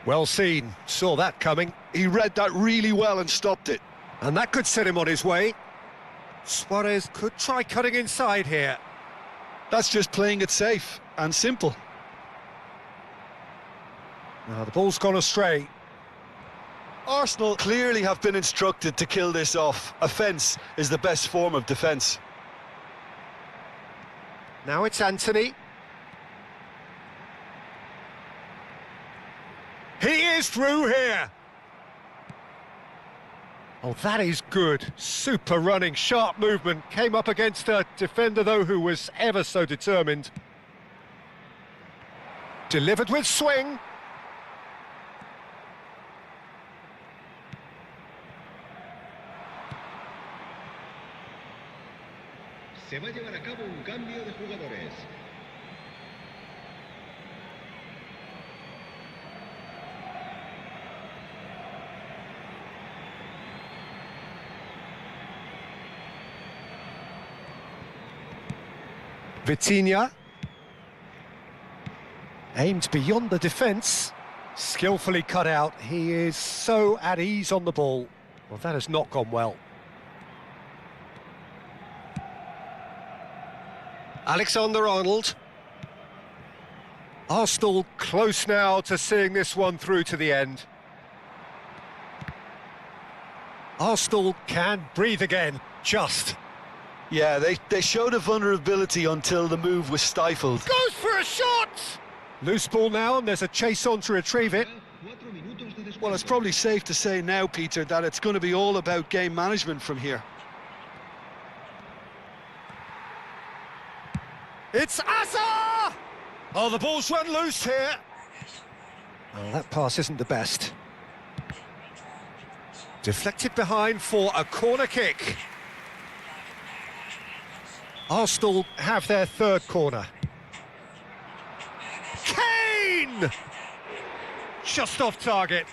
Speaker 2: Well seen, saw that coming.
Speaker 3: He read that really well and stopped it.
Speaker 2: And that could set him on his way. Suarez could try cutting inside here.
Speaker 3: That's just playing it safe and simple.
Speaker 2: Now the ball's gone astray.
Speaker 3: Arsenal clearly have been instructed to kill this off. Offence is the best form of defence.
Speaker 2: Now it's Anthony. He is through here. Oh, that is good. Super running, sharp movement. Came up against a defender, though, who was ever so determined. Delivered with swing.
Speaker 4: Se va a llevar a cabo un cambio de jugadores.
Speaker 2: Vitinha. Aimed beyond the defence. Skillfully cut out. He is so at ease on the ball. Well, that has not gone well. Alexander-Arnold. Arsenal close now to seeing this one through to the end. Arsenal can breathe again, just.
Speaker 3: Yeah, they showed a vulnerability until the move was stifled.
Speaker 2: Goes for a shot! Loose ball now, and there's a chase on to retrieve it.
Speaker 3: Well, it's probably safe to say now, Peter, that it's going to be all about game management from here.
Speaker 2: It's Asa! Oh, the ball's run loose here. Oh, that pass isn't the best. Deflected behind for a corner kick. Arsenal have their third corner. Kane! Just off target.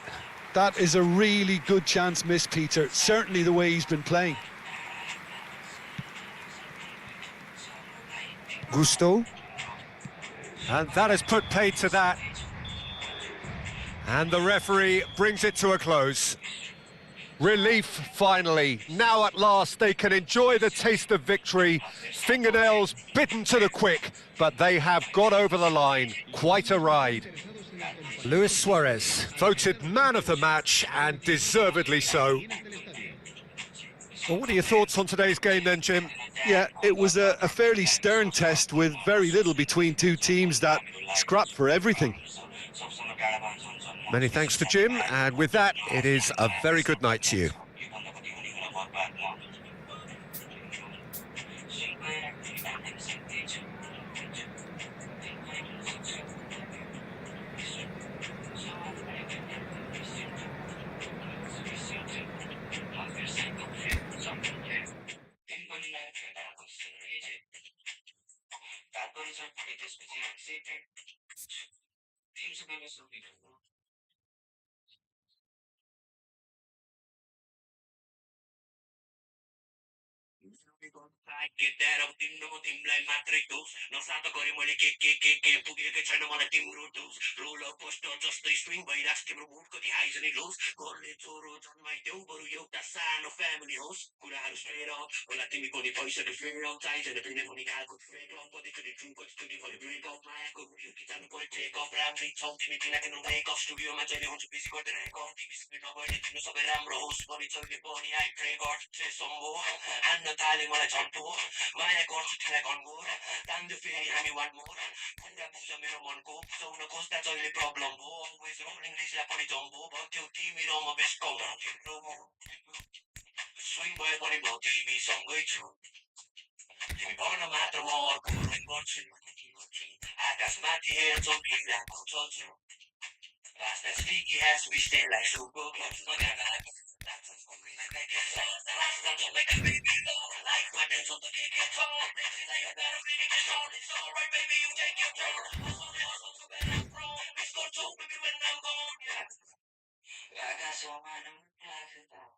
Speaker 3: That is a really good chance missed, Peter. Certainly the way he's been playing.
Speaker 2: Gusto. And that has put paid to that. And the referee brings it to a close. Relief, finally. Now at last they can enjoy the taste of victory. Fingernails bitten to the quick, but they have got over the line. Quite a ride. Luis Suarez, voted man of the match, and deservedly so. Well, what are your thoughts on today's game then, Jim?
Speaker 3: Yeah, it was a fairly stern test with very little between two teams that scrapped for everything.
Speaker 2: Many thanks for Jim, and with that, it is a very good night to you.
Speaker 1: Get that out, team no team like matrix. No sato korimoli ke pugi ke chano mala team rotos. Roll up post just the string by that's team remove ko the highs and it lows. Corle toro on my tung boru yo ta sign of family host. Kura haru straight up. Ola team ko the voice of the free out ties and the pin for the calco fake on body to the true ko to the for the break off my echo. You can go take off ramsey talk to me pina can make off studio my jelly on to busy go the record. TV spin up on it no so beram rose. Body to the body I pray God say some more. And no tali mala jump my course to track on more than the fairy honey one more. And that push a mirror on go. So no cost that's only problem. Always rolling this like on the jumbo, but your team it on my best come on. Swing by on the TV song way true. You born a matter more, going watching. I got smarty hands on me like I told you. Last that sneaky has we stay like super close. No, that's a fucking like I guess. Last time to make a baby low. Like my dance on the kick it tall. They say that you gotta finish this on. It's alright, baby, you take your turn. Also, so bad I'm wrong. It's gonna talk with me when I'm gone. Yeah. I got so many classes now.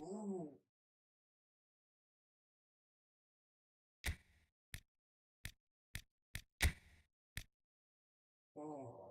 Speaker 1: Ooh. Oh.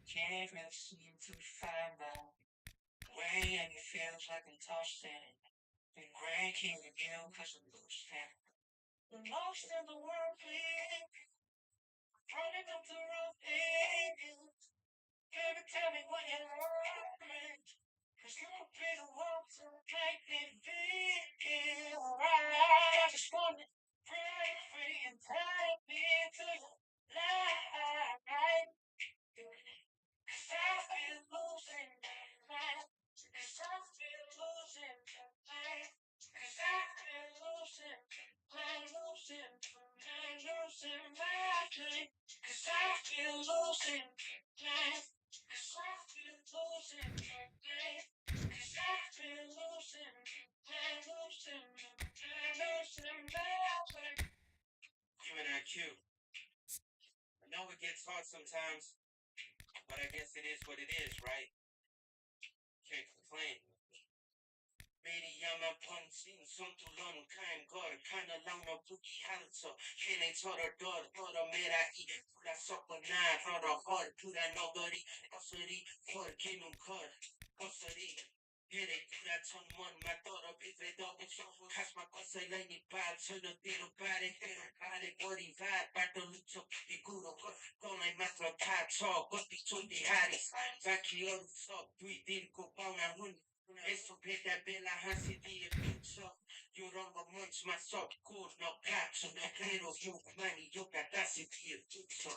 Speaker 1: Can't really seem to find my way, and it feels like I'm tossed in. Been breaking the view cause I'm lost in the world, please. Running up the road, baby. Baby, tell me what you want. Cause you could be the one to make me feel right. I just wanna break free and take me to your life. Cause I've been losing my mind. Cause I've been losing my mind. Cause I've been losing losing my mind. Cause I've been losing my mind. Cause I've been losing my mind. Cause I've been losing losing my mind. You and IQ. I know it gets hard sometimes, but I guess it is what it is, right? Can't complain. Media pansin som tulon kain gor kana lang no buki halso kene tora dor tora mera I pula sopana tora hor pura nobody osari for kinum kor osari Here pura ton mon matora bitre do so kasma kosa lani bad sono tiro pare pare body vibe pato lucho iguro con la matra tato gotti tutti haris vecchio so tui dir ko pauna hun Eso peta bella hansi di e pizzo Io rombo munch ma so kur no cazzo No credo io mani io catassi di e pizzo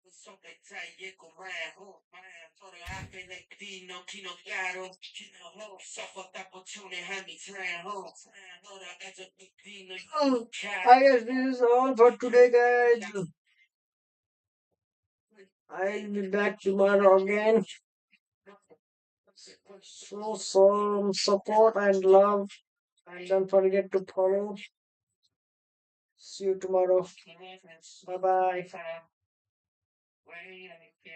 Speaker 1: So che sai e come ho ma toro ape le dino kino caro kino ho so fota pozione hanni tre ho ora as a dino I guess this is all for today, guys. I'll be back tomorrow again. Show some support and love, and don't forget to follow. See you tomorrow. Bye bye.